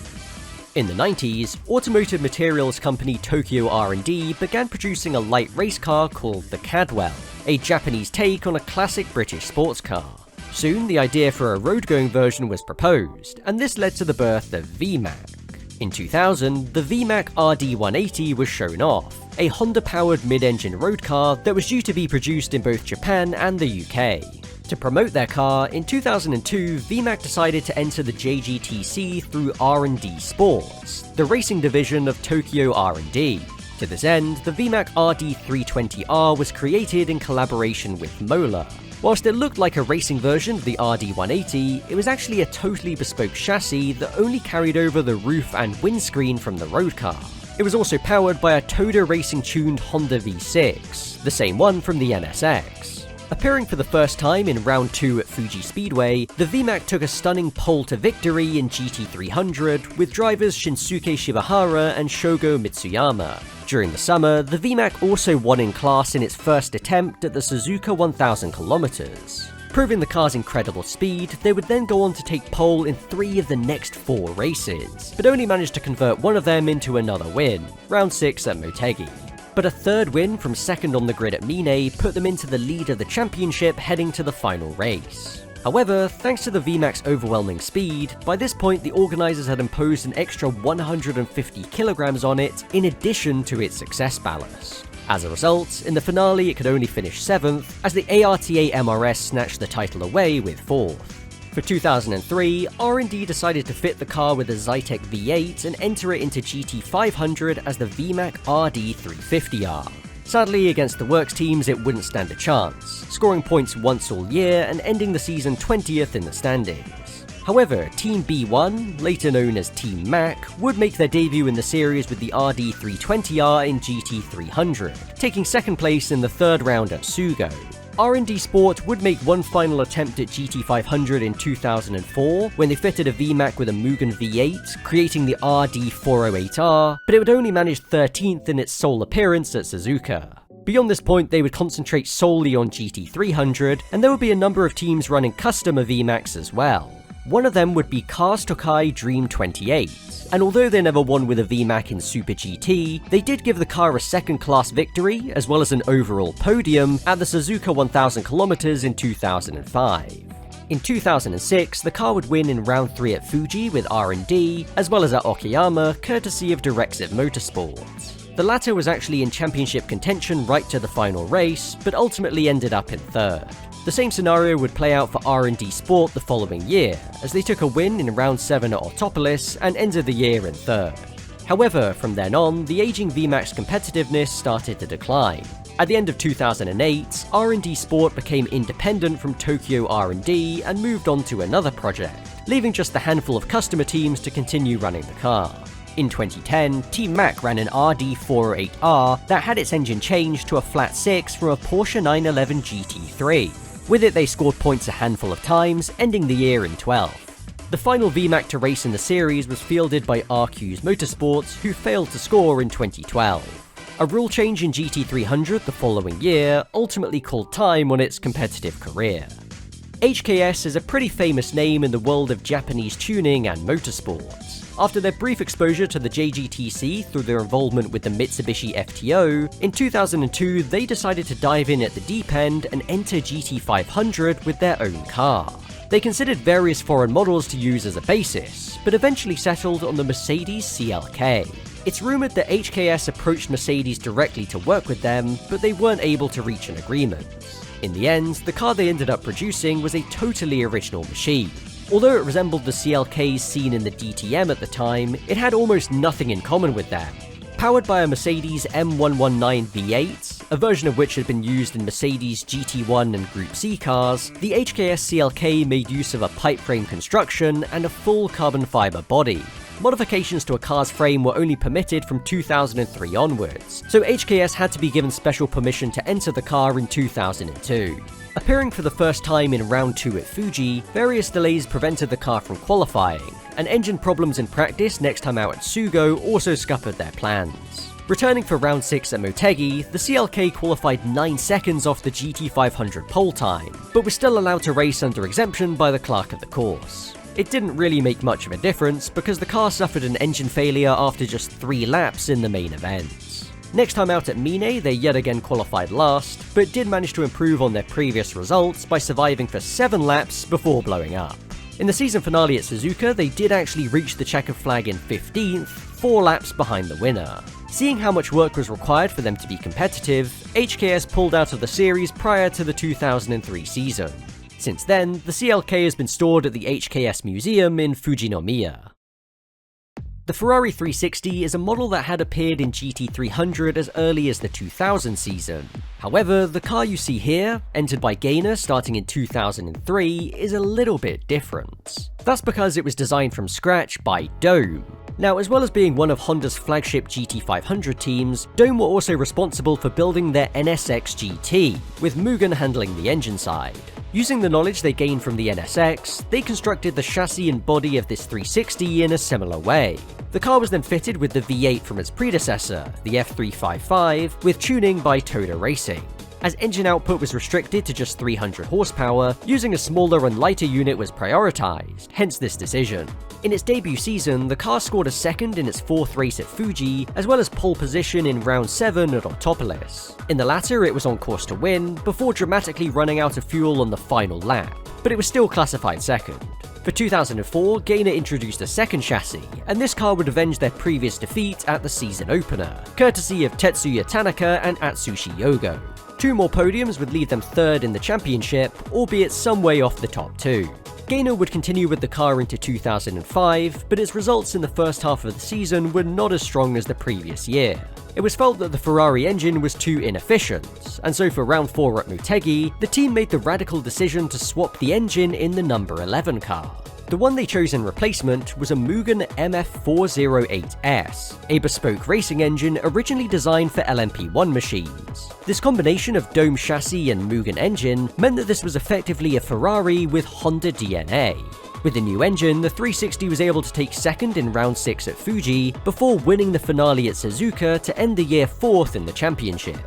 In the 90s, automotive materials company Tokyo R&D began producing a light race car called the Cadwell, a Japanese take on a classic British sports car. Soon, the idea for a road-going version was proposed, and this led to the birth of VMAC. In 2000, the VMAC RD180 was shown off, a Honda-powered mid-engine road car that was due to be produced in both Japan and the UK. To promote their car, in 2002, VMAC decided to enter the JGTC through R&D Sports, the racing division of Tokyo R&D. To this end, the VMAC RD320R was created in collaboration with Mola. Whilst it looked like a racing version of the RD180, it was actually a totally bespoke chassis that only carried over the roof and windscreen from the road car. It was also powered by a Toda Racing-tuned Honda V6, the same one from the NSX. Appearing for the first time in round 2 at Fuji Speedway, the VMAC took a stunning pole to victory in GT300 with drivers Shinsuke Shibahara and Shogo Mitsuyama. During the summer, the VMAC also won in class in its first attempt at the Suzuka 1000 km. Proving the car's incredible speed, they would then go on to take pole in 3 of the next 4 races, but only managed to convert one of them into another win, round 6 at Motegi. But a third win from second on the grid at Mine put them into the lead of the championship heading to the final race. However, thanks to the VMAC's overwhelming speed, by this point the organisers had imposed an extra 150 kilograms on it in addition to its success ballast. As a result, in the finale it could only finish 7th, as the ARTA MRS snatched the title away with 4th. For 2003, R&D decided to fit the car with a Zytec V8 and enter it into GT500 as the VMAC RD350R. Sadly, against the works teams it wouldn't stand a chance, scoring points once all year and ending the season 20th in the standings. However, Team B1, later known as Team Mac, would make their debut in the series with the RD320R in GT300, taking second place in the third round at Sugo. R&D Sport would make one final attempt at GT500 in 2004, when they fitted a VMAC with a Mugen V8, creating the RD408R, but it would only manage 13th in its sole appearance at Suzuka. Beyond this point, they would concentrate solely on GT300, and there would be a number of teams running customer VMACs as well. One of them would be Cars Tokai Dream 28, and although they never won with a VMAC in Super GT, they did give the car a second-class victory, as well as an overall podium, at the Suzuka 1000 km in 2005. In 2006, the car would win in round 3 at Fuji with R&D, as well as at Okayama, courtesy of Direxit Motorsports. The latter was actually in championship contention right to the final race, but ultimately ended up in 3rd. The same scenario would play out for R&D Sport the following year, as they took a win in round 7 at Autopolis and ended the year in 3rd. However, from then on, the aging VMAC's competitiveness started to decline. At the end of 2008, R&D Sport became independent from Tokyo R&D and moved on to another project, leaving just a handful of customer teams to continue running the car. In 2010, Team Mac ran an RD408R that had its engine changed to a flat 6 from a Porsche 911 GT3. With it, they scored points a handful of times, ending the year in 12th. The final VMAC to race in the series was fielded by RQ's Motorsports, who failed to score in 2012. A rule change in GT300 the following year ultimately called time on its competitive career. HKS is a pretty famous name in the world of Japanese tuning and motorsports. After their brief exposure to the JGTC through their involvement with the Mitsubishi FTO, in 2002 they decided to dive in at the deep end and enter GT500 with their own car. They considered various foreign models to use as a basis, but eventually settled on the Mercedes CLK. It's rumoured that HKS approached Mercedes directly to work with them, but they weren't able to reach an agreement. In the end, the car they ended up producing was a totally original machine. Although it resembled the CLKs seen in the DTM at the time, it had almost nothing in common with them. Powered by a Mercedes M119 V8, a version of which had been used in Mercedes GT1 and Group C cars, the HKS CLK made use of a pipe frame construction and a full carbon fiber body. Modifications to a car's frame were only permitted from 2003 onwards, so HKS had to be given special permission to enter the car in 2002. Appearing for the first time in round 2 at Fuji, various delays prevented the car from qualifying, and engine problems in practice next time out at Sugo also scuppered their plans. Returning for round 6 at Motegi, the CLK qualified 9 seconds off the GT500 pole time, but was still allowed to race under exemption by the clerk of the course. It didn't really make much of a difference because the car suffered an engine failure after just 3 laps in the main event. Next time out at Mine, they yet again qualified last, but did manage to improve on their previous results by surviving for 7 laps before blowing up. In the season finale at Suzuka, they did actually reach the checkered flag in 15th, 4 laps behind the winner. Seeing how much work was required for them to be competitive, HKS pulled out of the series prior to the 2003 season. Since then, the CLK has been stored at the HKS Museum in Fujinomiya. The Ferrari 360 is a model that had appeared in GT300 as early as the 2000 season. However, the car you see here, entered by Gaynor starting in 2003, is a little bit different. That's because it was designed from scratch by Dome. Now, as well as being one of Honda's flagship GT500 teams, Dome were also responsible for building their NSX GT, with Mugen handling the engine side. Using the knowledge they gained from the NSX, they constructed the chassis and body of this 360 in a similar way. The car was then fitted with the V8 from its predecessor, the F355, with tuning by Toda Racing. As engine output was restricted to just 300 horsepower, using a smaller and lighter unit was prioritized, hence this decision. In its debut season, the car scored a second in its 4th race at Fuji, as well as pole position in round 7 at Octopolis. In the latter, it was on course to win, before dramatically running out of fuel on the final lap, but it was still classified second. For 2004, Gaynor introduced a second chassis, and this car would avenge their previous defeat at the season opener, courtesy of Tetsuya Tanaka and Atsushi Yogo. 2 more podiums would leave them 3rd in the championship, albeit some way off the top 2. Gaynor would continue with the car into 2005, but its results in the first half of the season were not as strong as the previous year. It was felt that the Ferrari engine was too inefficient, and so for round 4 at Motegi, the team made the radical decision to swap the engine in the number 11 car. The one they chose in replacement was a Mugen MF408S, a bespoke racing engine originally designed for LMP1 machines. This combination of Dome chassis and Mugen engine meant that this was effectively a Ferrari with Honda DNA. With the new engine, the 360 was able to take second in round 6 at Fuji, before winning the finale at Suzuka to end the year 4th in the championship.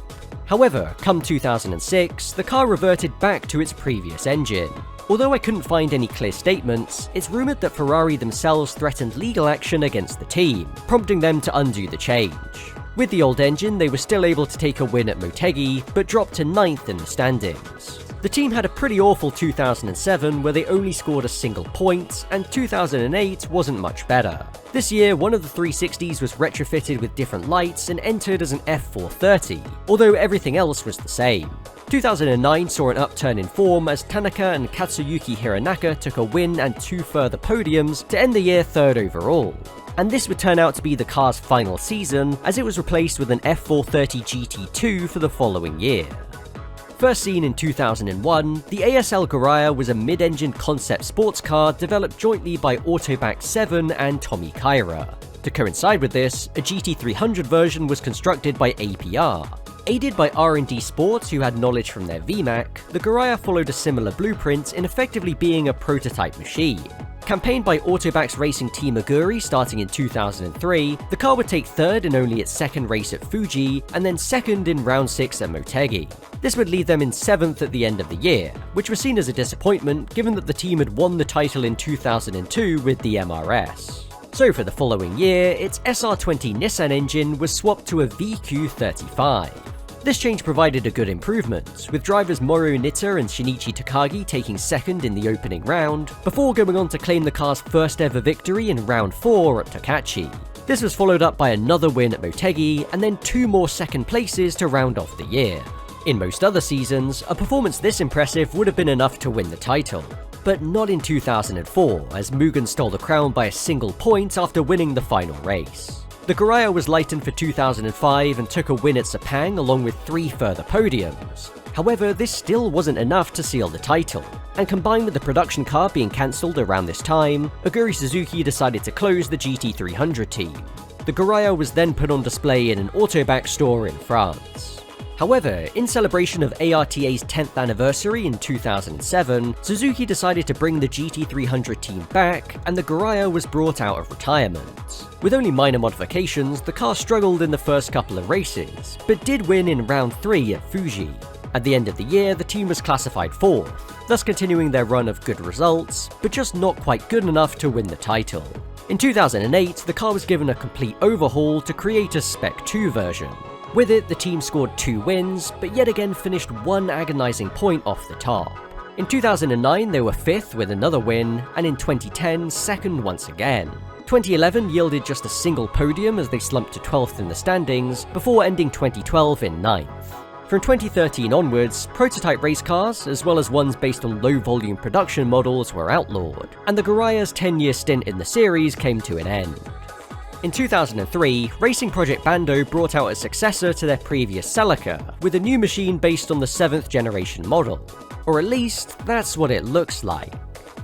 However, come 2006, the car reverted back to its previous engine. Although I couldn't find any clear statements, it's rumoured that Ferrari themselves threatened legal action against the team, prompting them to undo the change. With the old engine, they were still able to take a win at Motegi, but dropped to 9th in the standings. The team had a pretty awful 2007 where they only scored a single point, and 2008 wasn't much better. This year, one of the 360s was retrofitted with different lights and entered as an F430, although everything else was the same. 2009 saw an upturn in form as Tanaka and Katsuyuki Hironaka took a win and 2 further podiums to end the year 3rd overall. And this would turn out to be the car's final season, as it was replaced with an F430 GT2 for the following year. First seen in 2001, the ASL Garaiya was a mid-engine concept sports car developed jointly by Autobac 7 and Tommy Kaira. To coincide with this, a GT300 version was constructed by APR. Aided by R&D Sports, who had knowledge from their VMAC, the Garaiya followed a similar blueprint in effectively being a prototype machine. Campaigned by Autobac's racing team Aguri starting in 2003, the car would take 3rd in only its 2nd race at Fuji, and then 2nd in round 6 at Motegi. This would leave them in 7th at the end of the year, which was seen as a disappointment given that the team had won the title in 2002 with the MRS. So for the following year, its SR20 Nissan engine was swapped to a VQ35. This change provided a good improvement, with drivers Moro Nitta and Shinichi Takagi taking 2nd in the opening round, before going on to claim the car's first ever victory in round 4 at Tokachi. This was followed up by another win at Motegi, and then 2 more 2nd places to round off the year. In most other seasons, a performance this impressive would have been enough to win the title. But not in 2004, as Mugen stole the crown by a single point after winning the final race. The The Garaiya was lightened for 2005 and took a win at Sepang along with 3 further podiums. However, this still wasn't enough to seal the title, and combined with the production car being cancelled around this time, Aguri Suzuki decided to close the GT300 team. The Garaiya was then put on display in an Autobac store in France. However, in celebration of ARTA's 10th anniversary in 2007, Suzuki decided to bring the GT300 team back, and the Garaiya was brought out of retirement. With only minor modifications, the car struggled in the first couple of races, but did win in round 3 at Fuji. At the end of the year, the team was classified 4th, thus continuing their run of good results, but just not quite good enough to win the title. In 2008, the car was given a complete overhaul to create a Spec 2 version. With it, the team scored 2 wins, but yet again finished 1 agonizing point off the top. In 2009, they were 5th with another win, and in 2010, 2nd once again. 2011 yielded just a single podium as they slumped to 12th in the standings, before ending 2012 in 9th. From 2013 onwards, prototype race cars, as well as ones based on low-volume production models, were outlawed, and the Garaiya's 10-year stint in the series came to an end. In 2003, Racing Project Bando brought out a successor to their previous Celica, with a new machine based on the 7th generation model. Or at least, that's what it looks like.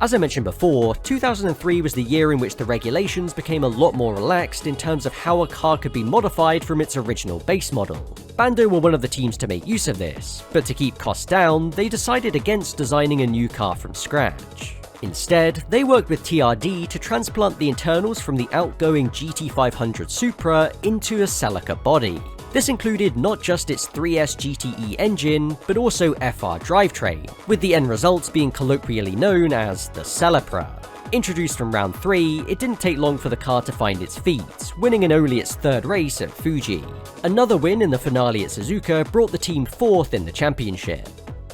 As I mentioned before, 2003 was the year in which the regulations became a lot more relaxed in terms of how a car could be modified from its original base model. Bando were one of the teams to make use of this, but to keep costs down, they decided against designing a new car from scratch. Instead, they worked with TRD to transplant the internals from the outgoing GT500 Supra into a Celica body. This included not just its 3S GTE engine, but also FR drivetrain, with the end results being colloquially known as the Celepra. Introduced from round 3, it didn't take long for the car to find its feet, winning in only its 3rd race at Fuji. Another win in the finale at Suzuka brought the team 4th in the championship.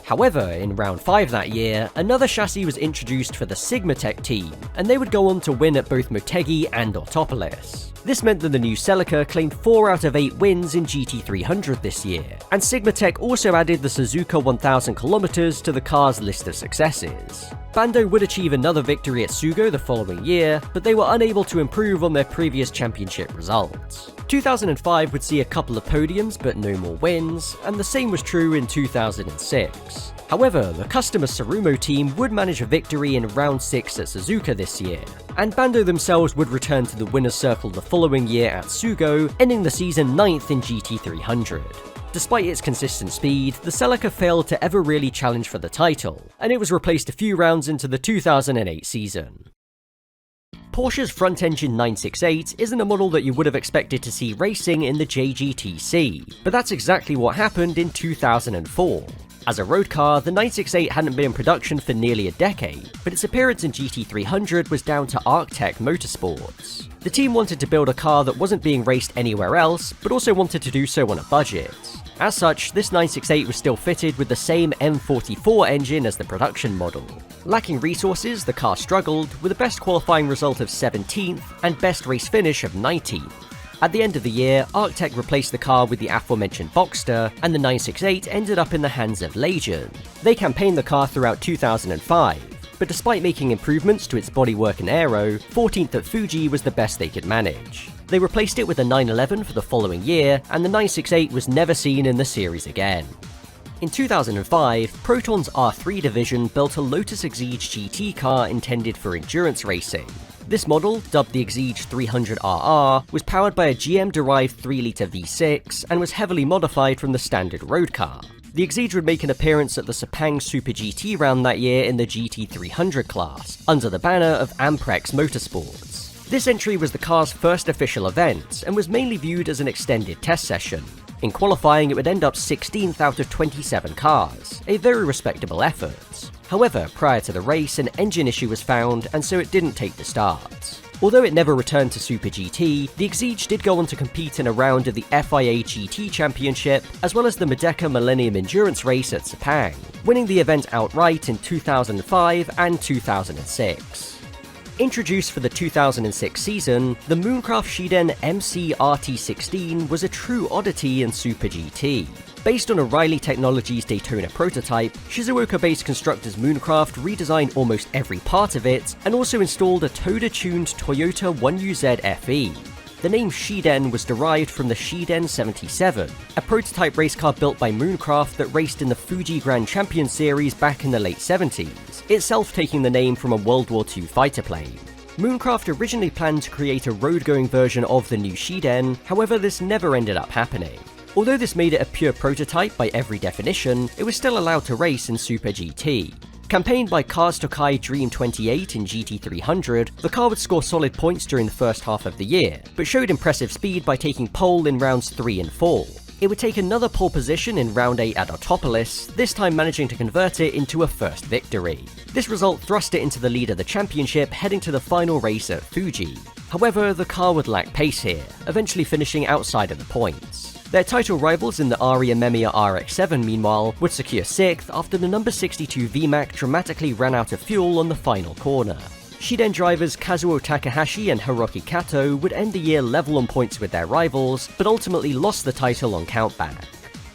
However, in round 5 that year, another chassis was introduced for the Sigmatech team, and they would go on to win at both Motegi and Autopolis. This meant that the new Celica claimed 4 out of 8 wins in GT300 this year, and Sigmatech also added the Suzuka 1000 km to the car's list of successes. Bando would achieve another victory at Sugo the following year, but they were unable to improve on their previous championship results. 2005 would see a couple of podiums but no more wins, and the same was true in 2006. However, the customer Sarumo team would manage a victory in round 6 at Suzuka this year, and Bando themselves would return to the winner's circle the following year at Sugo, ending the season 9th in GT300. Despite its consistent speed, the Celica failed to ever really challenge for the title, and it was replaced a few rounds into the 2008 season. Porsche's front-engine 968 isn't a model that you would have expected to see racing in the JGTC, but that's exactly what happened in 2004. As a road car, the 968 hadn't been in production for nearly a decade, but its appearance in GT300 was down to Arctech Motorsports. The team wanted to build a car that wasn't being raced anywhere else, but also wanted to do so on a budget. As such, this 968 was still fitted with the same M44 engine as the production model. Lacking resources, the car struggled, with a best qualifying result of 17th and best race finish of 19th. At the end of the year, Arctech replaced the car with the aforementioned Boxster, and the 968 ended up in the hands of Legion. They campaigned the car throughout 2005, but despite making improvements to its bodywork and aero, 14th at Fuji was the best they could manage. They replaced it with a 911 for the following year, and the 968 was never seen in the series again. In 2005, Proton's R3 division built a Lotus Exige GT car intended for endurance racing. This model, dubbed the Exige 300RR, was powered by a GM-derived 3-litre V6 and was heavily modified from the standard road car. The Exige would make an appearance at the Sepang Super GT round that year in the GT300 class, under the banner of Amprex Motorsports. This entry was the car's first official event, and was mainly viewed as an extended test session. In qualifying, it would end up 16th out of 27 cars, a very respectable effort. However, prior to the race, an engine issue was found, and so it didn't take the start. Although it never returned to Super GT, the Exige did go on to compete in a round of the FIA GT Championship, as well as the Merdeka Millennium Endurance Race at Sepang, winning the event outright in 2005 and 2006. Introduced for the 2006 season, the Mooncraft Shiden MC RT16 was a true oddity in Super GT. Based on O'Reilly Technologies' Daytona prototype, Shizuoka-based constructors Mooncraft redesigned almost every part of it, and also installed a Toda-tuned Toyota 1UZ FE. the name Shiden was derived from the Shiden 77, a prototype race car built by Mooncraft that raced in the Fuji Grand Champion series back in the late 70s, itself taking the name from a World War II fighter plane. Mooncraft originally planned to create a road-going version of the new Shiden, however this never ended up happening. Although this made it a pure prototype by every definition, it was still allowed to race in Super GT. Campaigned by Cars Tokai Dream 28 in GT300, the car would score solid points during the first half of the year, but showed impressive speed by taking pole in rounds 3 and 4. It would take another pole position in round 8 at Autopolis, this time managing to convert it into a first victory. This result thrust it into the lead of the championship heading to the final race at Fuji. However, the car would lack pace here, eventually finishing outside of the points. Their title rivals in the Aria Memiya RX-7 meanwhile would secure 6th after the number 62 VMAC dramatically ran out of fuel on the final corner. Shiden drivers Kazuo Takahashi and Hiroki Kato would end the year level on points with their rivals, but ultimately lost the title on countback.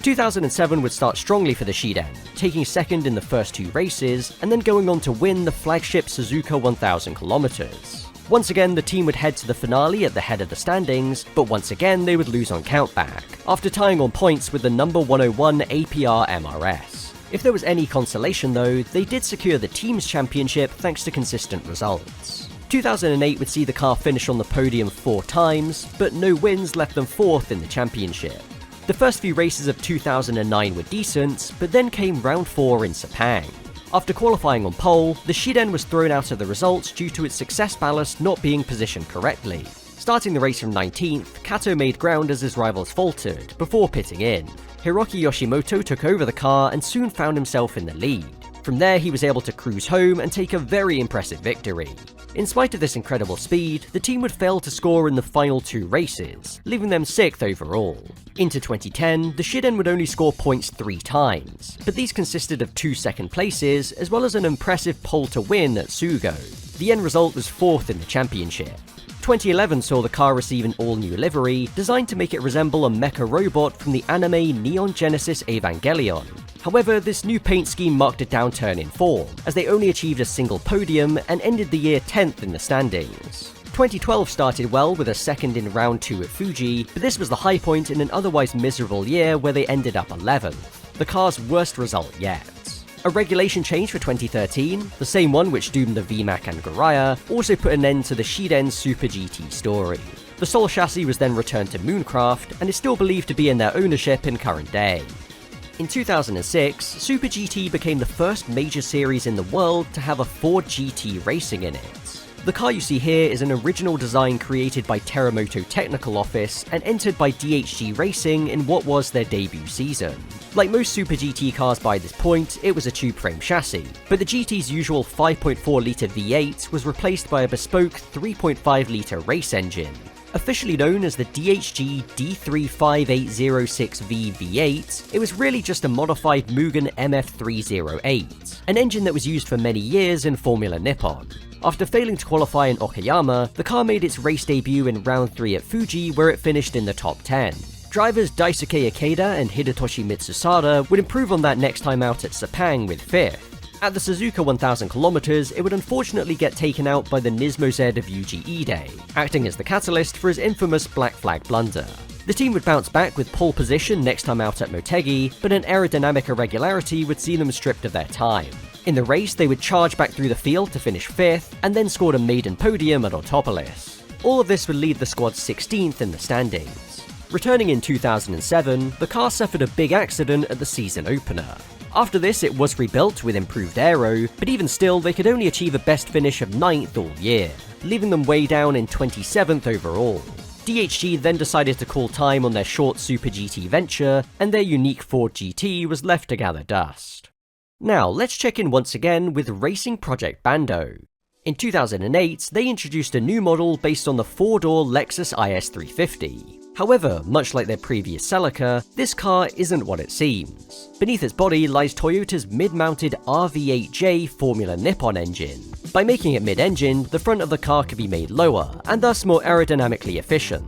2007 would start strongly for the Shiden, taking 2nd in the first 2 races, and then going on to win the flagship Suzuka 1000 km. Once again, the team would head to the finale at the head of the standings, but once again they would lose on countback, after tying on points with the number 101 APR MRS. If there was any consolation though, they did secure the team's championship thanks to consistent results. 2008 would see the car finish on the podium 4 times, but no wins left them 4th in the championship. The first few races of 2009 were decent, but then came round 4 in Sepang. After qualifying on pole, the Shiden was thrown out of the results due to its success ballast not being positioned correctly. Starting the race from 19th, Kato made ground as his rivals faltered, before pitting in. Hiroki Yoshimoto took over the car and soon found himself in the lead. From there he was able to cruise home and take a very impressive victory. In spite of this incredible speed, the team would fail to score in the final 2 races, leaving them 6th overall. Into 2010, the Shiden would only score points 3 times, but these consisted of 2 second places as well as an impressive pole to win at Sugo. The end result was 4th in the championship. 2011 saw the car receive an all-new livery, designed to make it resemble a mecha robot from the anime Neon Genesis Evangelion. However, this new paint scheme marked a downturn in form, as they only achieved a single podium and ended the year 10th in the standings. 2012 started well with a 2nd in round 2 at Fuji, but this was the high point in an otherwise miserable year where they ended up 11th, the car's worst result yet. A regulation change for 2013, the same one which doomed the VMAC and Garaiya, also put an end to the Shiden Super GT story. The sole chassis was then returned to Mooncraft, and is still believed to be in their ownership in current day. In 2006, Super GT became the first major series in the world to have a Ford GT racing in it. The car you see here is an original design created by Teramoto Technical Office and entered by DHG Racing in what was their debut season. Like most Super GT cars by this point, it was a tube frame chassis, but the GT's usual 5.4 litre V8 was replaced by a bespoke 3.5 litre race engine. Officially known as the DHG D35806V V8, it was really just a modified Mugen MF308, an engine that was used for many years in Formula Nippon. After failing to qualify in Okayama, the car made its race debut in round 3 at Fuji where it finished in the top 10. Drivers Daisuke Ikeda and Hidetoshi Mitsusada would improve on that next time out at Sepang with 5th. At the Suzuka 1000 km, it would unfortunately get taken out by the Nismo Z of Yuji Ide, acting as the catalyst for his infamous black flag blunder. The team would bounce back with pole position next time out at Motegi, but an aerodynamic irregularity would see them stripped of their time. In the race, they would charge back through the field to finish 5th, and then scored a maiden podium at Autopolis. All of this would lead the squad 16th in the standings. Returning in 2007, the car suffered a big accident at the season opener. After this, it was rebuilt with improved aero, but even still, they could only achieve a best finish of 9th all year, leaving them way down in 27th overall. DHG then decided to call time on their short Super GT venture, and their unique Ford GT was left to gather dust. Now, let's check in once again with Racing Project Bando. In 2008, they introduced a new model based on the 4-door Lexus IS350. However, much like their previous Celica, this car isn't what it seems. Beneath its body lies Toyota's mid-mounted RV8J Formula Nippon engine. By making it mid-engine, the front of the car can be made lower, and thus more aerodynamically efficient.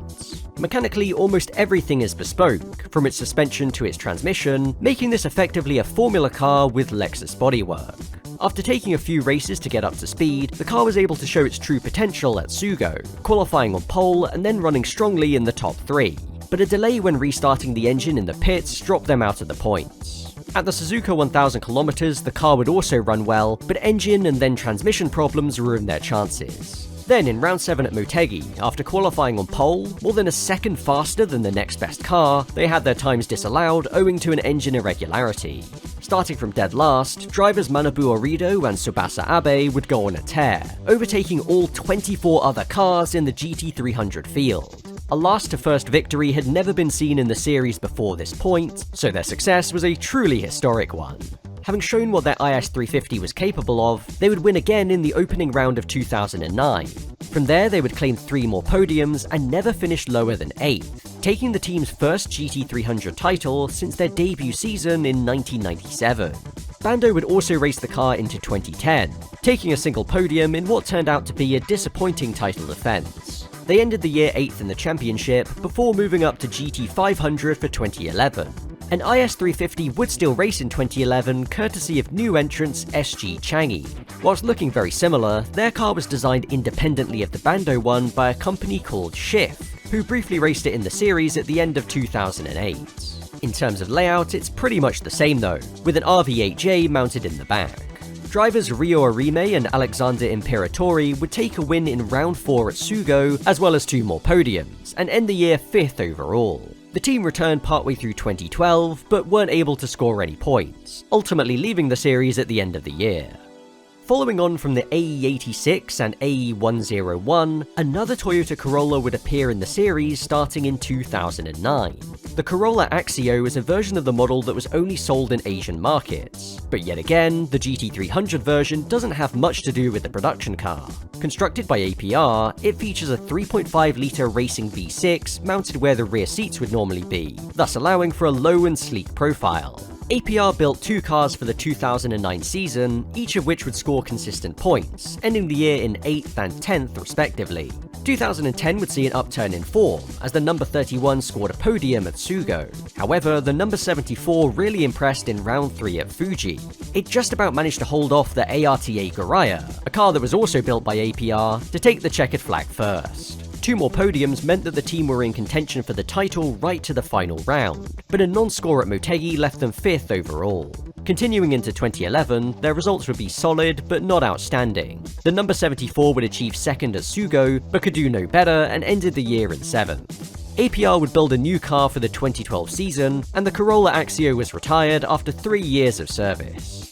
Mechanically, almost everything is bespoke, from its suspension to its transmission, making this effectively a Formula car with Lexus bodywork. After taking a few races to get up to speed, the car was able to show its true potential at Sugo, qualifying on pole and then running strongly in the top 3. But a delay when restarting the engine in the pits dropped them out of the points. At the Suzuka 1000 km, the car would also run well, but engine and then transmission problems ruined their chances. Then in round 7 at Motegi, after qualifying on pole, more than a second faster than the next best car, they had their times disallowed owing to an engine irregularity. Starting from dead last, drivers Manabu Orido and Tsubasa Abe would go on a tear, overtaking all 24 other cars in the GT300 field. A last-to-first victory had never been seen in the series before this point, so their success was a truly historic one. Having shown what their IS350 was capable of, they would win again in the opening round of 2009. From there, they would claim 3 more podiums and never finished lower than 8th, taking the team's first GT300 title since their debut season in 1997. Bando would also race the car into 2010, taking a single podium in what turned out to be a disappointing title defense. They ended the year 8th in the championship before moving up to GT500 for 2011. An IS350 would still race in 2011 courtesy of new entrants SG Changi. Whilst looking very similar, their car was designed independently of the Bando one by a company called Schiff, who briefly raced it in the series at the end of 2008. In terms of layout, it's pretty much the same though, with an RV8J mounted in the back. Drivers Ryo Arime and Alexander Imperatori would take a win in round 4 at Sugo, as well as 2 more podiums, and end the year 5th overall. The team returned partway through 2012, but weren't able to score any points, ultimately leaving the series at the end of the year. Following on from the AE86 and AE101, another Toyota Corolla would appear in the series starting in 2009. The Corolla Axio is a version of the model that was only sold in Asian markets, but yet again, the GT300 version doesn't have much to do with the production car. Constructed by APR, it features a 3.5-litre racing V6 mounted where the rear seats would normally be, thus allowing for a low and sleek profile. APR built 2 cars for the 2009 season, each of which would score consistent points, ending the year in 8th and 10th respectively. 2010 would see an upturn in form, as the number 31 scored a podium at Sugo. However, the number 74 really impressed in round 3 at Fuji. It just about managed to hold off the ARTA Garaiya, a car that was also built by APR, to take the checkered flag first. 2 more podiums meant that the team were in contention for the title right to the final round, but a non-score at Motegi left them 5th overall. Continuing into 2011, their results would be solid, but not outstanding. The number 74 would achieve 2nd at Sugo, but could do no better and ended the year in 7th. APR would build a new car for the 2012 season, and the Corolla Axio was retired after 3 years of service.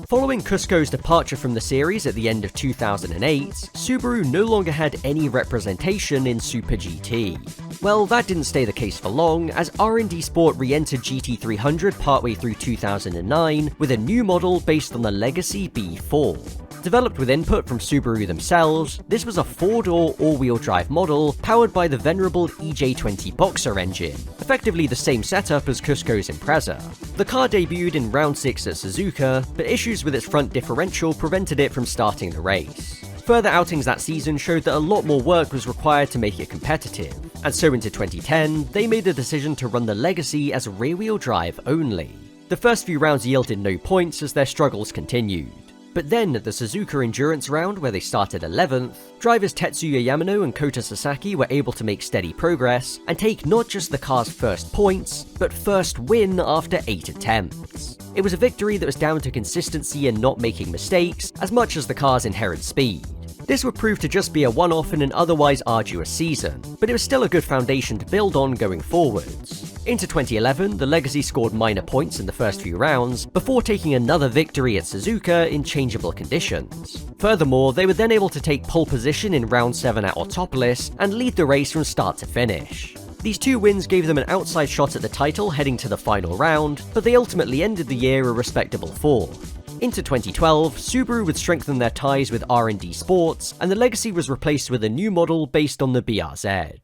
Following Cusco's departure from the series at the end of 2008, Subaru no longer had any representation in Super GT. Well, that didn't stay the case for long, as R&D Sport re-entered GT300 partway through 2009 with a new model based on the Legacy B4. Developed with input from Subaru themselves, this was a 4-door all-wheel drive model powered by the venerable EJ20 Boxer engine, effectively the same setup as Cusco's Impreza. The car debuted in round 6 at Suzuka, but issues with its front differential prevented it from starting the race. Further outings that season showed that a lot more work was required to make it competitive, and so into 2010, they made the decision to run the Legacy as rear-wheel drive only. The first few rounds yielded no points as their struggles continued. But then at the Suzuka Endurance round, where they started 11th, drivers Tetsuya Yamano and Kota Sasaki were able to make steady progress and take not just the car's first points, but first win after 8 attempts. It was a victory that was down to consistency and not making mistakes, as much as the car's inherent speed. This would prove to just be a one-off in an otherwise arduous season, but it was still a good foundation to build on going forwards. Into 2011, the Legacy scored minor points in the first few rounds, before taking another victory at Suzuka in changeable conditions. Furthermore, they were then able to take pole position in round 7 at Autopolis and lead the race from start to finish. These 2 wins gave them an outside shot at the title heading to the final round, but they ultimately ended the year a respectable 4th. Into 2012, Subaru would strengthen their ties with R&D Sports, and the Legacy was replaced with a new model based on the BRZ.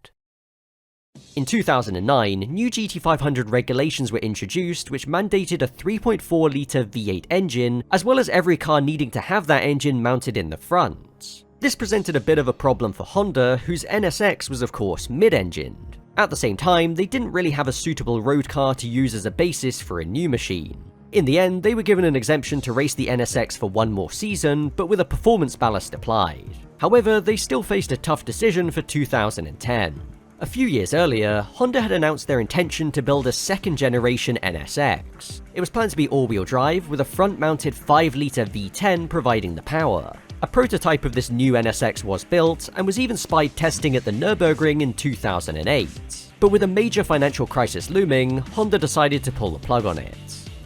In 2009, new GT500 regulations were introduced which mandated a 3.4-litre V8 engine, as well as every car needing to have that engine mounted in the front. This presented a bit of a problem for Honda, whose NSX was of course mid-engined. At the same time, they didn't really have a suitable road car to use as a basis for a new machine. In the end, they were given an exemption to race the NSX for one more season, but with a performance ballast applied. However, they still faced a tough decision for 2010. A few years earlier, Honda had announced their intention to build a second-generation NSX. It was planned to be all-wheel drive, with a front-mounted 5-litre V10 providing the power. A prototype of this new NSX was built, and was even spied testing at the Nürburgring in 2008. But with a major financial crisis looming, Honda decided to pull the plug on it.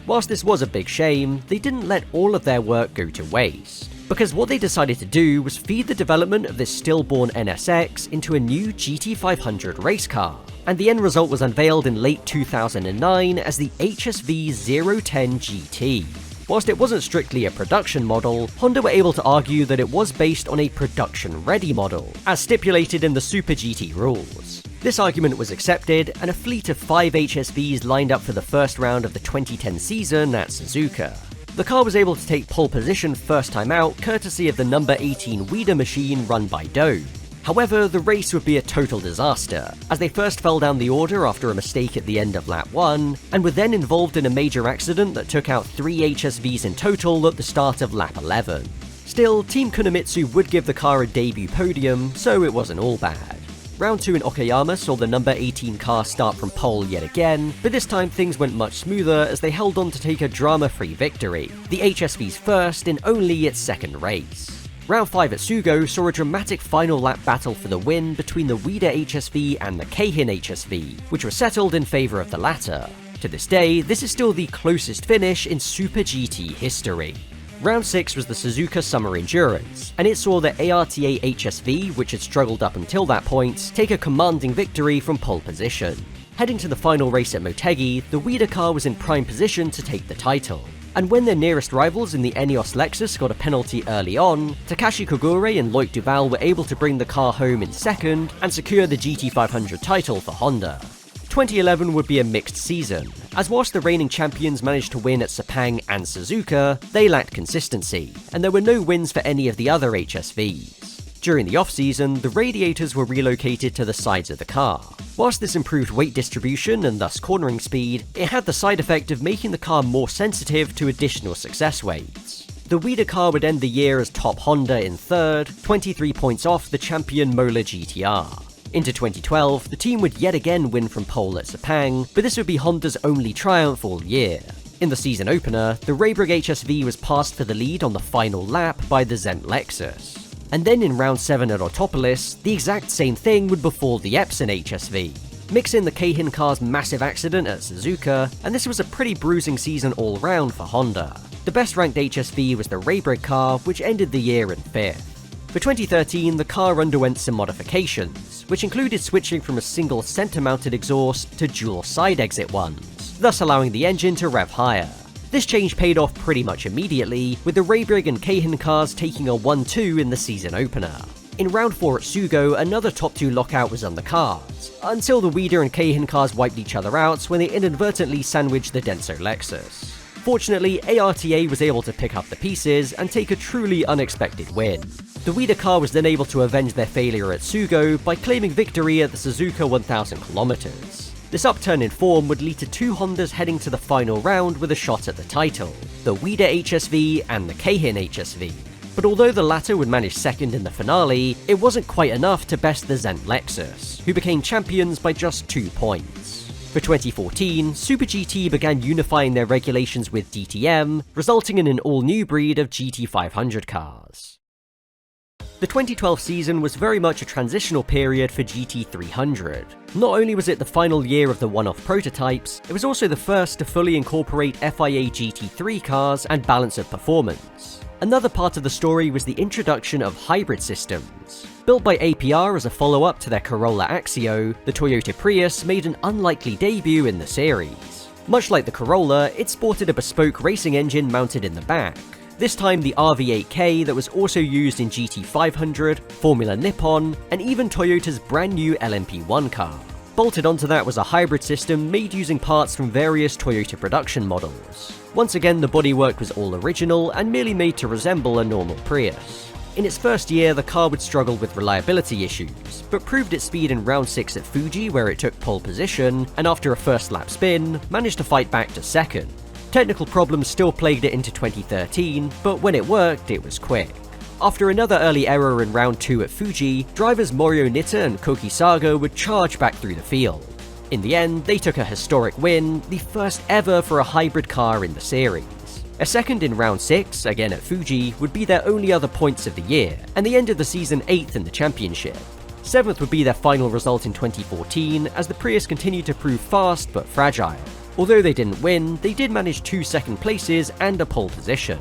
Whilst this was a big shame, they didn't let all of their work go to waste. Because what they decided to do was feed the development of this stillborn NSX into a new GT500 race car, and the end result was unveiled in late 2009 as the HSV-010 GT. Whilst it wasn't strictly a production model, Honda were able to argue that it was based on a production-ready model, as stipulated in the Super GT rules. This argument was accepted, and a fleet of 5 HSVs lined up for the first round of the 2010 season at Suzuka. The car was able to take pole position first time out courtesy of the number 18 Weeder machine run by Dode. However, the race would be a total disaster, as they first fell down the order after a mistake at the end of lap 1, and were then involved in a major accident that took out 3 HSVs in total at the start of lap 11. Still, Team Kunimitsu would give the car a debut podium, so it wasn't all bad. Round 2 in Okayama saw the number 18 car start from pole yet again, but this time things went much smoother as they held on to take a drama-free victory, the HSV's first in only its second race. Round 5 at Sugo saw a dramatic final lap battle for the win between the Weeder HSV and the Keihin HSV, which was settled in favour of the latter. To this day, this is still the closest finish in Super GT history. Round 6 was the Suzuka Summer Endurance, and it saw the ARTA HSV, which had struggled up until that point, take a commanding victory from pole position. Heading to the final race at Motegi, the Weeder car was in prime position to take the title. And when their nearest rivals in the Eneos Lexus got a penalty early on, Takashi Kogure and Loic Duval were able to bring the car home in second and secure the GT500 title for Honda. 2011 would be a mixed season, as whilst the reigning champions managed to win at Sepang and Suzuka, they lacked consistency, and there were no wins for any of the other HSVs. During the off-season, the radiators were relocated to the sides of the car. Whilst this improved weight distribution and thus cornering speed, it had the side effect of making the car more sensitive to additional success weights. The Weeder car would end the year as top Honda in third, 23 points off the champion Mola GTR. Into 2012, the team would yet again win from pole at Sepang, but this would be Honda's only triumph all year. In the season opener, the Raybrigg HSV was passed for the lead on the final lap by the Zent Lexus. And then in round 7 at Autopolis, the exact same thing would befall the Epson HSV. Mix in the Keihin car's massive accident at Suzuka, and this was a pretty bruising season all round for Honda. The best ranked HSV was the Raybrigg car, which ended the year in 5th. For 2013, the car underwent some modifications, which included switching from a single center-mounted exhaust to dual side exit ones, thus allowing the engine to rev higher. This change paid off pretty much immediately, with the Raybrigg and Keihin cars taking a 1-2 in the season opener. In round 4 at Sugo, another top 2 lockout was on the cards, until the Weeder and Keihin cars wiped each other out when they inadvertently sandwiched the Denso Lexus. Fortunately, ARTA was able to pick up the pieces and take a truly unexpected win. The Weeder car was then able to avenge their failure at Sugo by claiming victory at the Suzuka 1000 km. This upturn in form would lead to 2 Hondas heading to the final round with a shot at the title, the Weeder HSV and the Keihin HSV. But although the latter would manage second in the finale, it wasn't quite enough to best the Zent Lexus, who became champions by just 2 points. For 2014, Super GT began unifying their regulations with DTM, resulting in an all-new breed of GT500 cars. The 2012 season was very much a transitional period for GT300. Not only was it the final year of the one-off prototypes, it was also the first to fully incorporate FIA GT3 cars and balance of performance. Another part of the story was the introduction of hybrid systems. Built by APR as a follow-up to their Corolla Axio, the Toyota Prius made an unlikely debut in the series. Much like the Corolla, it sported a bespoke racing engine mounted in the back. This time the RV8K that was also used in GT500, Formula Nippon, and even Toyota's brand new LMP1 car. Bolted onto that was a hybrid system made using parts from various Toyota production models. Once again, the bodywork was all original and merely made to resemble a normal Prius. In its first year, the car would struggle with reliability issues, but proved its speed in round 6 at Fuji where it took pole position, and after a first lap spin, managed to fight back to second. Technical problems still plagued it into 2013, but when it worked, it was quick. After another early error in round 2 at Fuji, drivers Morio Nitta and Koki Saga would charge back through the field. In the end, they took a historic win, the first ever for a hybrid car in the series. A second in round 6, again at Fuji, would be their only other points of the year, and they ended the season 8th in the championship. 7th would be their final result in 2014, as the Prius continued to prove fast but fragile. Although they didn't win, they did manage 2 second places and a pole position.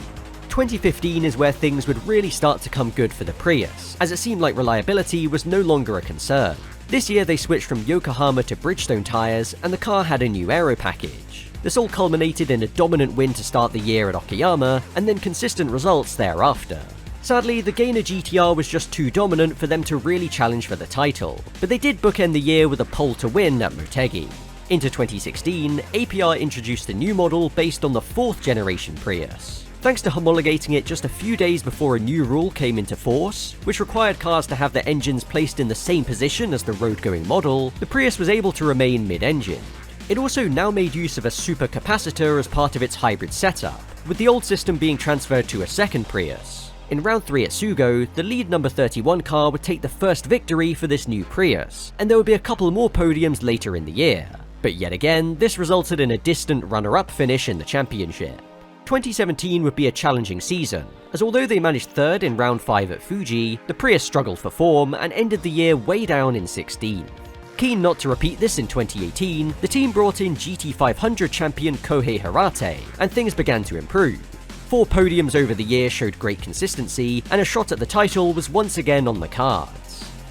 2015 is where things would really start to come good for the Prius, as it seemed like reliability was no longer a concern. This year they switched from Yokohama to Bridgestone tyres, and the car had a new aero package. This all culminated in a dominant win to start the year at Okayama, and then consistent results thereafter. Sadly, the Gainer GTR was just too dominant for them to really challenge for the title, but they did bookend the year with a pole to win at Motegi. Into 2016, APR introduced a new model based on the 4th generation Prius. Thanks to homologating it just a few days before a new rule came into force, which required cars to have their engines placed in the same position as the road-going model, the Prius was able to remain mid-engine. It also now made use of a supercapacitor as part of its hybrid setup, with the old system being transferred to a second Prius. In round 3 at Sugo, the lead number 31 car would take the first victory for this new Prius, and there would be a couple more podiums later in the year. But yet again, this resulted in a distant runner-up finish in the championship. 2017 would be a challenging season, as although they managed 3rd in round 5 at Fuji, the Prius struggled for form and ended the year way down in 16th. Keen not to repeat this in 2018, the team brought in GT500 champion Kohei Hirate, and things began to improve. 4 podiums over the year showed great consistency, and a shot at the title was once again on the cards.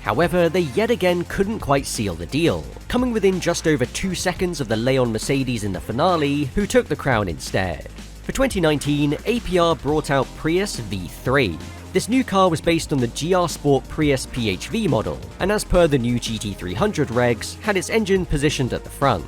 However, they yet again couldn't quite seal the deal, coming within just over 2 seconds of the Leon Mercedes in the finale, who took the crown instead. For 2019, APR brought out Prius V3. This new car was based on the GR Sport Prius PHV model, and as per the new GT300 regs, had its engine positioned at the front.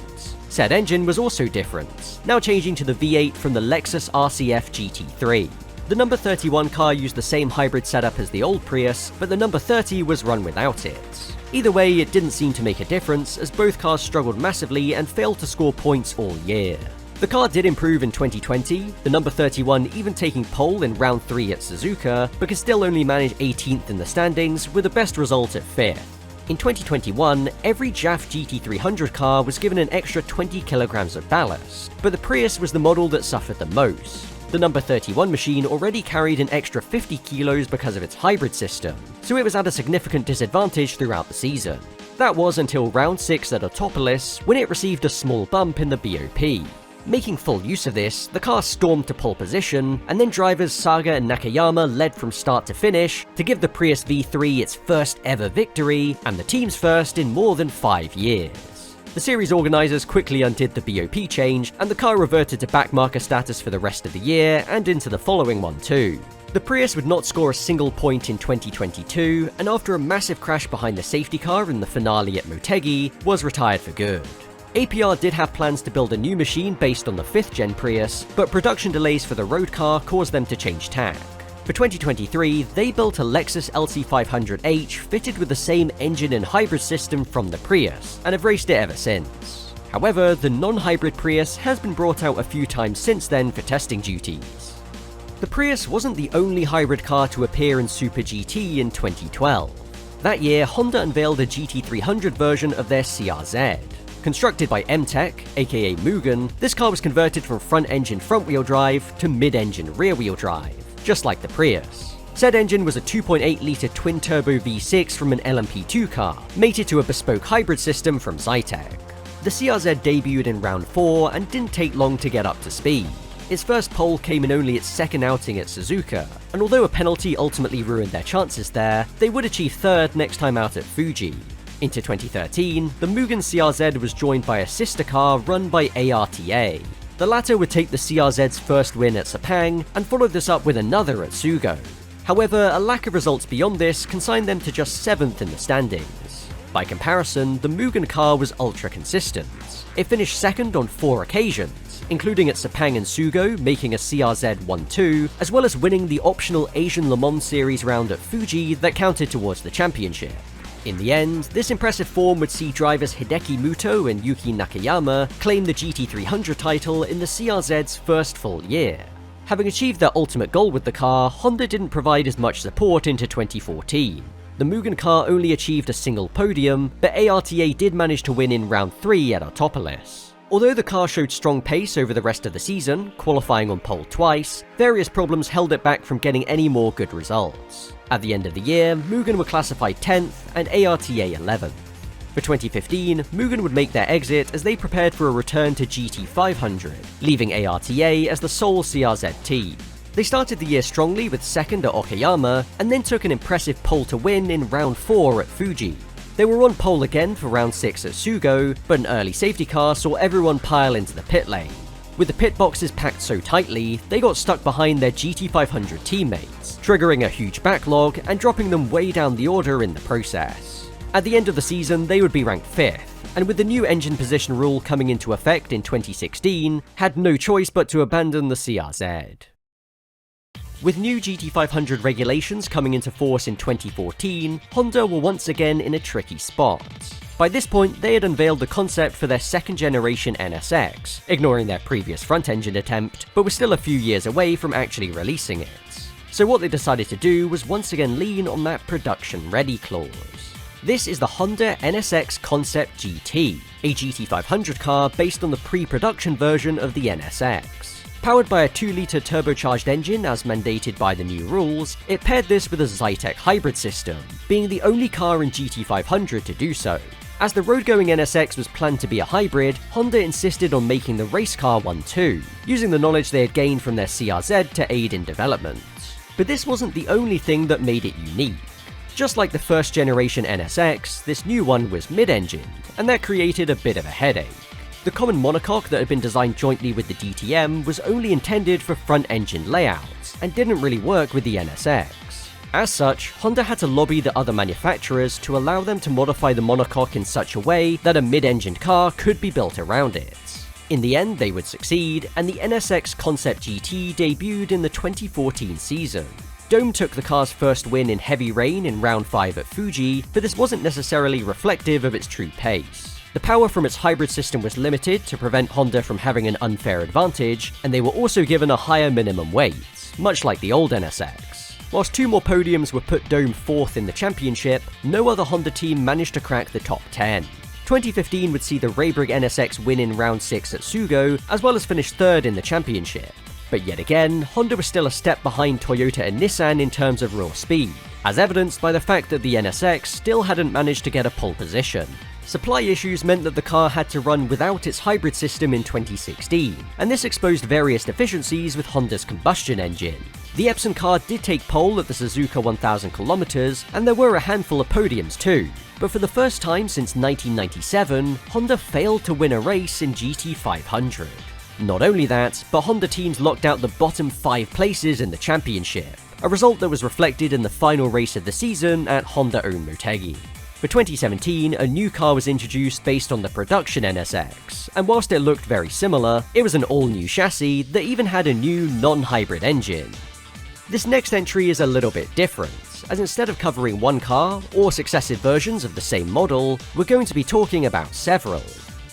Said engine was also different, now changing to the V8 from the Lexus RCF GT3. The number 31 car used the same hybrid setup as the old Prius, but the number 30 was run without it. Either way, it didn't seem to make a difference, as both cars struggled massively and failed to score points all year. The car did improve in 2020, the number 31 even taking pole in round 3 at Suzuka, but could still only manage 18th in the standings, with the best result at 5th. In 2021, every JAF GT300 car was given an extra 20 kilograms of ballast, but the Prius was the model that suffered the most. The number 31 machine already carried an extra 50 kilos because of its hybrid system, so it was at a significant disadvantage throughout the season. That was until round 6 at Autopolis, when it received a small bump in the BOP. Making full use of this, the car stormed to pole position, and then drivers Saga and Nakayama led from start to finish to give the Prius V3 its first ever victory, and the team's first in more than 5 years. The series organisers quickly undid the BOP change, and the car reverted to backmarker status for the rest of the year and into the following one too. The Prius would not score a single point in 2022, and after a massive crash behind the safety car in the finale at Motegi, was retired for good. APR did have plans to build a new machine based on the 5th gen Prius, but production delays for the road car caused them to change tack. For 2023, they built a Lexus LC500H fitted with the same engine and hybrid system from the Prius, and have raced it ever since. However, the non-hybrid Prius has been brought out a few times since then for testing duties. The Prius wasn't the only hybrid car to appear in Super GT in 2012. That year, Honda unveiled a GT300 version of their CRZ. Constructed by M-Tech, aka Mugen, this car was converted from front-engine front-wheel drive to mid-engine rear-wheel drive, just like the Prius. Said engine was a 2.8-litre twin-turbo V6 from an LMP2 car, mated to a bespoke hybrid system from Zytec. The CRZ debuted in round 4 and didn't take long to get up to speed. Its first pole came in only its second outing at Suzuka, and although a penalty ultimately ruined their chances there, they would achieve 3rd next time out at Fuji. Into 2013, the Mugen CRZ was joined by a sister car run by ARTA. The latter would take the CRZ's first win at Sepang, and followed this up with another at Sugo. However, a lack of results beyond this consigned them to just 7th in the standings. By comparison, the Mugen car was ultra consistent. It finished 2nd on 4 occasions, including at Sepang and Sugo, making a CRZ 1-2, as well as winning the optional Asian Le Mans Series round at Fuji that counted towards the championship. In the end, this impressive form would see drivers Hideki Muto and Yuki Nakayama claim the GT300 title in the CRZ's first full year. Having achieved their ultimate goal with the car, Honda didn't provide as much support into 2014. The Mugen car only achieved a single podium, but ARTA did manage to win in round 3 at Autopolis. Although the car showed strong pace over the rest of the season, qualifying on pole twice, various problems held it back from getting any more good results. At the end of the year, Mugen were classified 10th and ARTA 11th. For 2015, Mugen would make their exit as they prepared for a return to GT500, leaving ARTA as the sole CRZ team. They started the year strongly with 2nd at Okayama, and then took an impressive pole to win in round 4 at Fuji. They were on pole again for round 6 at Sugo, but an early safety car saw everyone pile into the pit lane. With the pit boxes packed so tightly, they got stuck behind their GT500 teammates, triggering a huge backlog and dropping them way down the order in the process. At the end of the season, they would be ranked 5th, and with the new engine position rule coming into effect in 2016, had no choice but to abandon the CRZ. With new GT500 regulations coming into force in 2014, Honda were once again in a tricky spot. By this point, they had unveiled the concept for their second generation NSX, ignoring their previous front-engine attempt, but were still a few years away from actually releasing it. So what they decided to do was once again lean on that production-ready clause. This is the Honda NSX Concept-GT, a GT500 car based on the pre-production version of the NSX. Powered by a 2-litre turbocharged engine as mandated by the new rules, it paired this with a Zytec hybrid system, being the only car in GT500 to do so. As the road-going NSX was planned to be a hybrid, Honda insisted on making the race car one too, using the knowledge they had gained from their CRZ to aid in development. But this wasn't the only thing that made it unique. Just like the first generation NSX, this new one was mid-engine, and that created a bit of a headache. The common monocoque that had been designed jointly with the DTM was only intended for front-engine layouts, and didn't really work with the NSX. As such, Honda had to lobby the other manufacturers to allow them to modify the monocoque in such a way that a mid-engined car could be built around it. In the end, they would succeed, and the NSX Concept-GT debuted in the 2014 season. Dome took the car's first win in heavy rain in round 5 at Fuji, but this wasn't necessarily reflective of its true pace. The power from its hybrid system was limited to prevent Honda from having an unfair advantage, and they were also given a higher minimum weight, much like the old NSX. Whilst 2 more podiums were put Dome 4th in the championship, no other Honda team managed to crack the top 10. 2015 would see the Raybrigg NSX win in round 6 at Sugo, as well as finish 3rd in the championship. But yet again, Honda was still a step behind Toyota and Nissan in terms of raw speed, as evidenced by the fact that the NSX still hadn't managed to get a pole position. Supply issues meant that the car had to run without its hybrid system in 2016, and this exposed various deficiencies with Honda's combustion engine. The Epson car did take pole at the Suzuka 1000 km, and there were a handful of podiums too, but for the first time since 1997, Honda failed to win a race in GT500. Not only that, but Honda teams locked out the bottom 5 places in the championship, a result that was reflected in the final race of the season at Honda Own Motegi. For 2017, a new car was introduced based on the production NSX, and whilst it looked very similar, it was an all-new chassis that even had a new non-hybrid engine. This next entry is a little bit different, as instead of covering one car, or successive versions of the same model, we're going to be talking about several.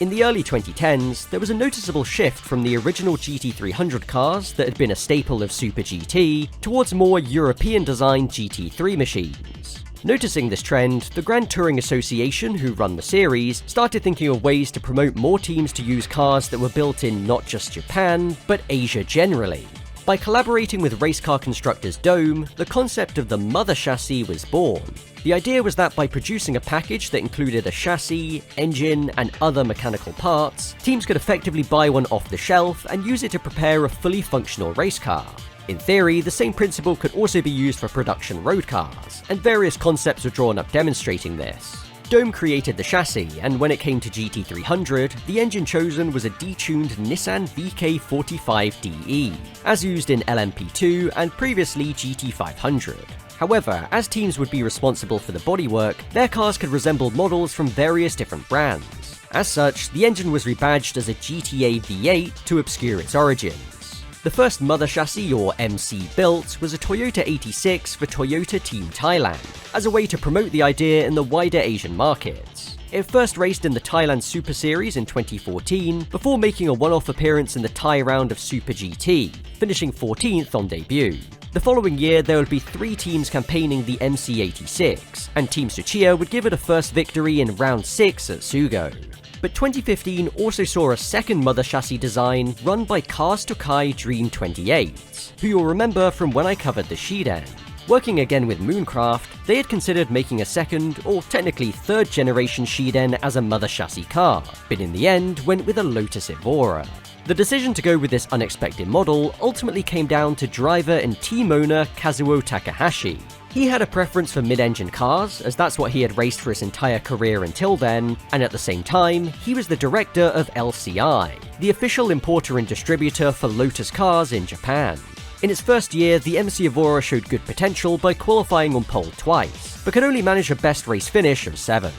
In the early 2010s, there was a noticeable shift from the original GT300 cars that had been a staple of Super GT, towards more European-designed GT3 machines. Noticing this trend, the Grand Touring Association, who run the series, started thinking of ways to promote more teams to use cars that were built in not just Japan, but Asia generally. By collaborating with race car constructors Dome, the concept of the mother chassis was born. The idea was that by producing a package that included a chassis, engine, and other mechanical parts, teams could effectively buy one off the shelf and use it to prepare a fully functional race car. In theory, the same principle could also be used for production road cars, and various concepts were drawn up demonstrating this. Dome created the chassis, and when it came to GT300, the engine chosen was a detuned Nissan VK45DE, as used in LMP2 and previously GT500. However, as teams would be responsible for the bodywork, their cars could resemble models from various different brands. As such, the engine was rebadged as a GTA V8 to obscure its origins. The first mother chassis, or MC, built was a Toyota 86 for Toyota Team Thailand, as a way to promote the idea in the wider Asian markets. It first raced in the Thailand Super Series in 2014, before making a one-off appearance in the Thai round of Super GT, finishing 14th on debut. The following year, there would be 3 teams campaigning the MC86, and Team Tetsuya would give it a first victory in round 6 at Sugo. But 2015 also saw a second mother chassis design run by Cars Tokai Dream 28, who you'll remember from when I covered the Shiden. Working again with Mooncraft, they had considered making a second, or technically third generation Shiden as a mother chassis car, but in the end went with a Lotus Evora. The decision to go with this unexpected model ultimately came down to driver and team owner Kazuo Takahashi. He had a preference for mid-engine cars, as that's what he had raced for his entire career until then, and at the same time, he was the director of LCI, the official importer and distributor for Lotus cars in Japan. In its first year, the MC Evora showed good potential by qualifying on pole twice, but could only manage a best race finish of 7th.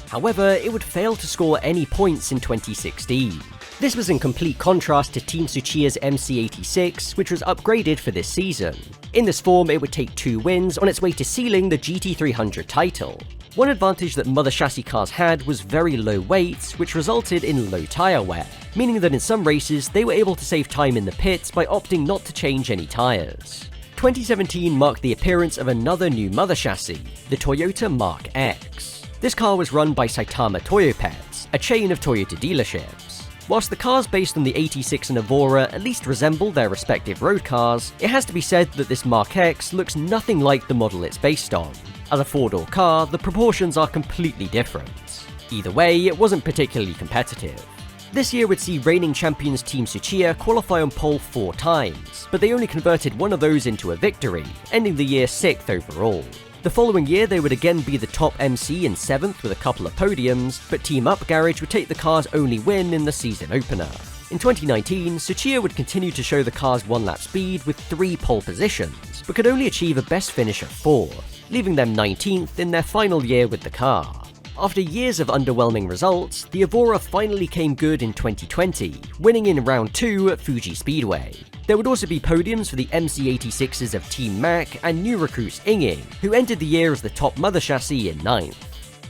However, it would fail to score any points in 2016. This was in complete contrast to Team Tetsuya's MC86, which was upgraded for this season. In this form, it would take 2 wins on its way to sealing the GT300 title. One advantage that mother chassis cars had was very low weights, which resulted in low tyre wear, meaning that in some races they were able to save time in the pits by opting not to change any tyres. 2017 marked the appearance of another new mother chassis, the Toyota Mark X. This car was run by Saitama Toyopets, a chain of Toyota dealerships. Whilst the cars based on the 86 and Evora at least resemble their respective road cars, it has to be said that this Mark X looks nothing like the model it's based on. As a 4-door car, the proportions are completely different. Either way, it wasn't particularly competitive. This year would see reigning champions Team Tetsuya qualify on pole 4 times, but they only converted one of those into a victory, ending the year 6th overall. The following year they would again be the top MC in 7th with a couple of podiums, but Team Up Garage would take the car's only win in the season opener. In 2019, Tetsuya would continue to show the car's one-lap speed with 3 pole positions, but could only achieve a best finish of 4th, leaving them 19th in their final year with the car. After years of underwhelming results, the Evora finally came good in 2020, winning in round 2 at Fuji Speedway. There would also be podiums for the MC86s of Team Mac and new recruits Inging, who ended the year as the top mother chassis in 9th.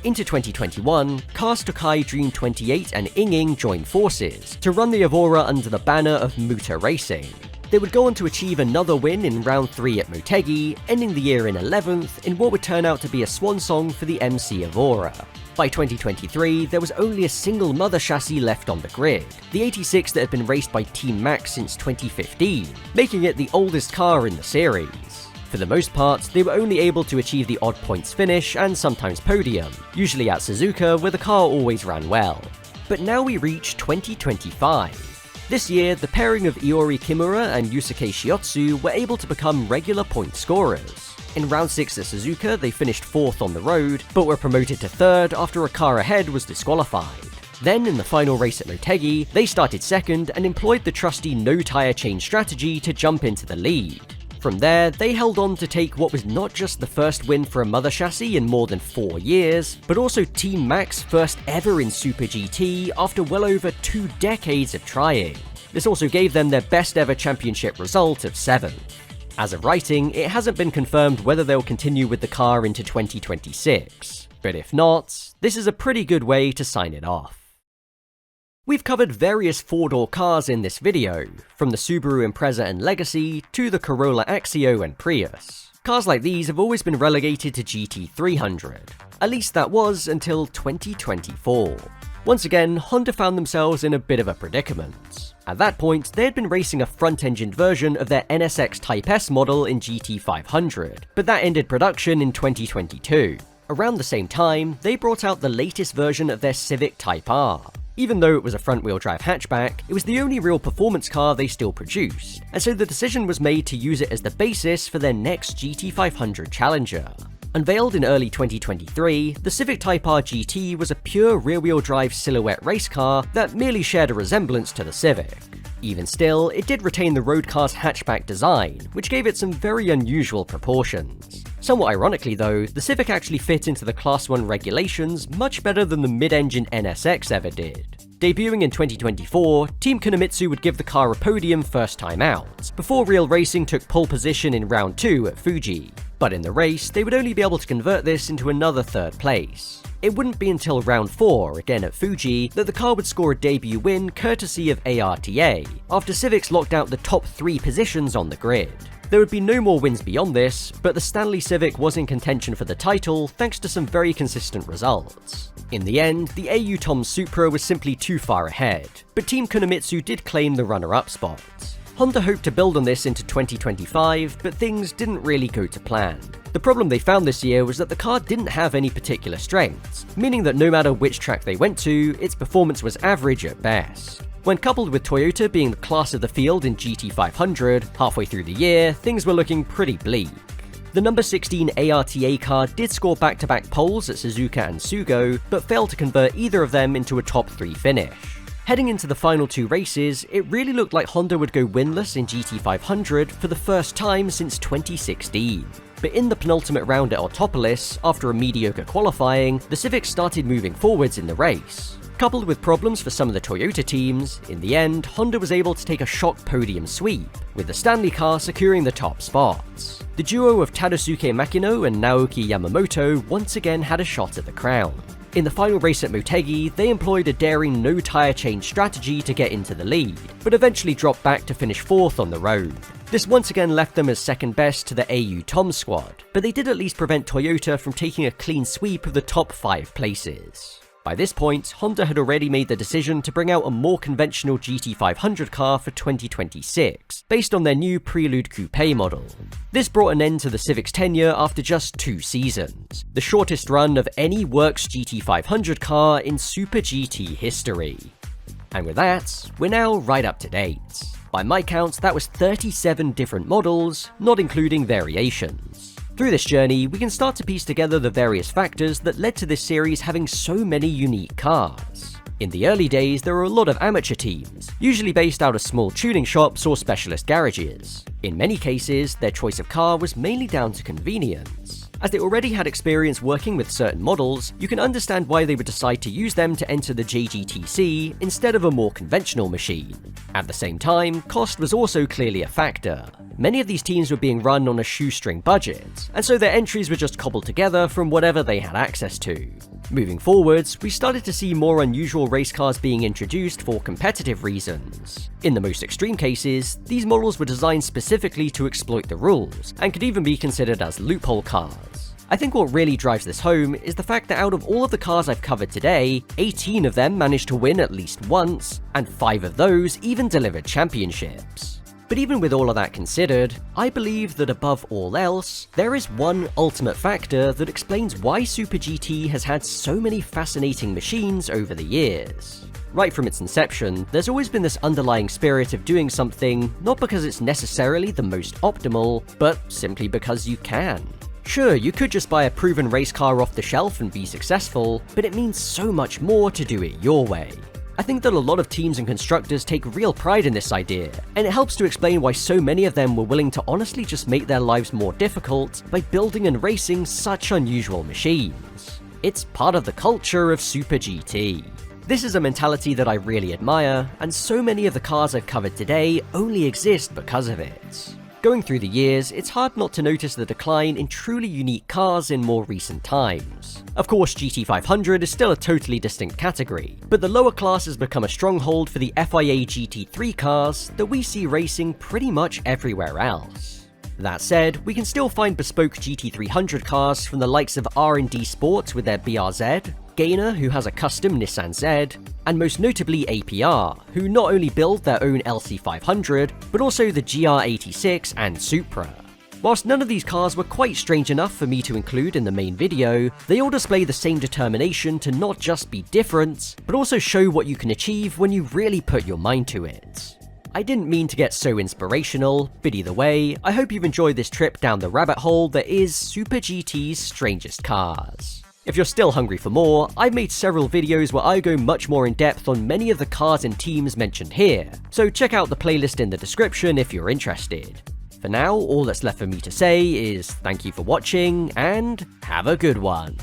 Into 2021, Cars Tokai Dream 28 and Inging joined forces to run the Evora under the banner of Muta Racing. They would go on to achieve another win in round 3 at Motegi, ending the year in 11th in what would turn out to be a swan song for the MC Evora. By 2023, there was only a single mother chassis left on the grid, the 86 that had been raced by Team Max since 2015, making it the oldest car in the series. For the most part, they were only able to achieve the odd points finish and sometimes podium, usually at Suzuka where the car always ran well. But now we reach 2025. This year, the pairing of Iori Kimura and Yusuke Shiotsu were able to become regular point scorers. In round 6 at Suzuka, they finished 4th on the road, but were promoted to 3rd after a car ahead was disqualified. Then, in the final race at Motegi, they started 2nd and employed the trusty no-tyre change strategy to jump into the lead. From there, they held on to take what was not just the first win for a mother chassis in more than 4 years, but also Team Mac's first ever in Super GT after well over 2 decades of trying. This also gave them their best ever championship result of 7th. As of writing, it hasn't been confirmed whether they'll continue with the car into 2026, but if not, this is a pretty good way to sign it off. We've covered various 4-door cars in this video, from the Subaru Impreza and Legacy to the Corolla Axio and Prius. Cars like these have always been relegated to GT300, at least that was until 2024. Once again, Honda found themselves in a bit of a predicament. At that point, they had been racing a front-engined version of their NSX Type S model in GT500, but that ended production in 2022. Around the same time, they brought out the latest version of their Civic Type R. Even though it was a front-wheel drive hatchback, it was the only real performance car they still produced, and so the decision was made to use it as the basis for their next GT500 Challenger. Unveiled in early 2023, the Civic Type R GT was a pure rear-wheel drive silhouette race car that merely shared a resemblance to the Civic. Even still, it did retain the road car's hatchback design, which gave it some very unusual proportions. Somewhat ironically though, the Civic actually fit into the Class 1 regulations much better than the mid-engine NSX ever did. Debuting in 2024, Team Kunimitsu would give the car a podium first time out, before Real Racing took pole position in round 2 at Fuji. But in the race, they would only be able to convert this into another third place. It wouldn't be until round 4, again at Fuji, that the car would score a debut win courtesy of ARTA, after Civics locked out the top 3 positions on the grid. There would be no more wins beyond this, but the Stanley Civic was in contention for the title thanks to some very consistent results. In the end, the AU Tom Supra was simply too far ahead, but Team Kunimitsu did claim the runner-up spot. Honda hoped to build on this into 2025, but things didn't really go to plan. The problem they found this year was that the car didn't have any particular strengths, meaning that no matter which track they went to, its performance was average at best. When coupled with Toyota being the class of the field in GT500, halfway through the year, things were looking pretty bleak. The number 16 ARTA car did score back-to-back poles at Suzuka and Sugo, but failed to convert either of them into a top 3 finish. Heading into the final 2 races, it really looked like Honda would go winless in GT500 for the first time since 2016. But in the penultimate round at Autopolis, after a mediocre qualifying, the Civic started moving forwards in the race. Coupled with problems for some of the Toyota teams, in the end, Honda was able to take a shock podium sweep, with the Stanley car securing the top spots. The duo of Tadasuke Makino and Naoki Yamamoto once again had a shot at the crown. In the final race at Motegi, they employed a daring no-tyre change strategy to get into the lead, but eventually dropped back to finish 4th on the road. This once again left them as second best to the AU Tom squad, but they did at least prevent Toyota from taking a clean sweep of the top 5 places. By this point, Honda had already made the decision to bring out a more conventional GT500 car for 2026, based on their new Prelude Coupe model. This brought an end to the Civic's tenure after just 2 seasons, the shortest run of any Works GT500 car in Super GT history. And with that, we're now right up to date. By my count, that was 37 different models, not including variations. Through this journey, we can start to piece together the various factors that led to this series having so many unique cars. In the early days, there were a lot of amateur teams, usually based out of small tuning shops or specialist garages. In many cases, their choice of car was mainly down to convenience. As they already had experience working with certain models, you can understand why they would decide to use them to enter the JGTC instead of a more conventional machine. At the same time, cost was also clearly a factor. Many of these teams were being run on a shoestring budget, and so their entries were just cobbled together from whatever they had access to. Moving forwards, we started to see more unusual race cars being introduced for competitive reasons. In the most extreme cases, these models were designed specifically to exploit the rules, and could even be considered as loophole cars. I think what really drives this home is the fact that out of all of the cars I've covered today, 18 of them managed to win at least once, and 5 of those even delivered championships. But even with all of that considered, I believe that above all else, there is one ultimate factor that explains why Super GT has had so many fascinating machines over the years. Right from its inception, there's always been this underlying spirit of doing something not because it's necessarily the most optimal, but simply because you can. Sure, you could just buy a proven race car off the shelf and be successful, but it means so much more to do it your way. I think that a lot of teams and constructors take real pride in this idea, and it helps to explain why so many of them were willing to honestly just make their lives more difficult by building and racing such unusual machines. It's part of the culture of Super GT. This is a mentality that I really admire, and so many of the cars I've covered today only exist because of it. Going through the years, it's hard not to notice the decline in truly unique cars in more recent times. Of course, GT500 is still a totally distinct category, but the lower class has become a stronghold for the FIA GT3 cars that we see racing pretty much everywhere else. That said, we can still find bespoke GT300 cars from the likes of R&D Sport with their BRZ, Gainer, who has a custom Nissan Z, and most notably APR, who not only build their own LC500, but also the GR86 and Supra. Whilst none of these cars were quite strange enough for me to include in the main video, they all display the same determination to not just be different, but also show what you can achieve when you really put your mind to it. I didn't mean to get so inspirational, but either way, I hope you've enjoyed this trip down the rabbit hole that is Super GT's strangest cars. If you're still hungry for more, I've made several videos where I go much more in depth on many of the cars and teams mentioned here, so check out the playlist in the description if you're interested. For now, all that's left for me to say is thank you for watching, and have a good one.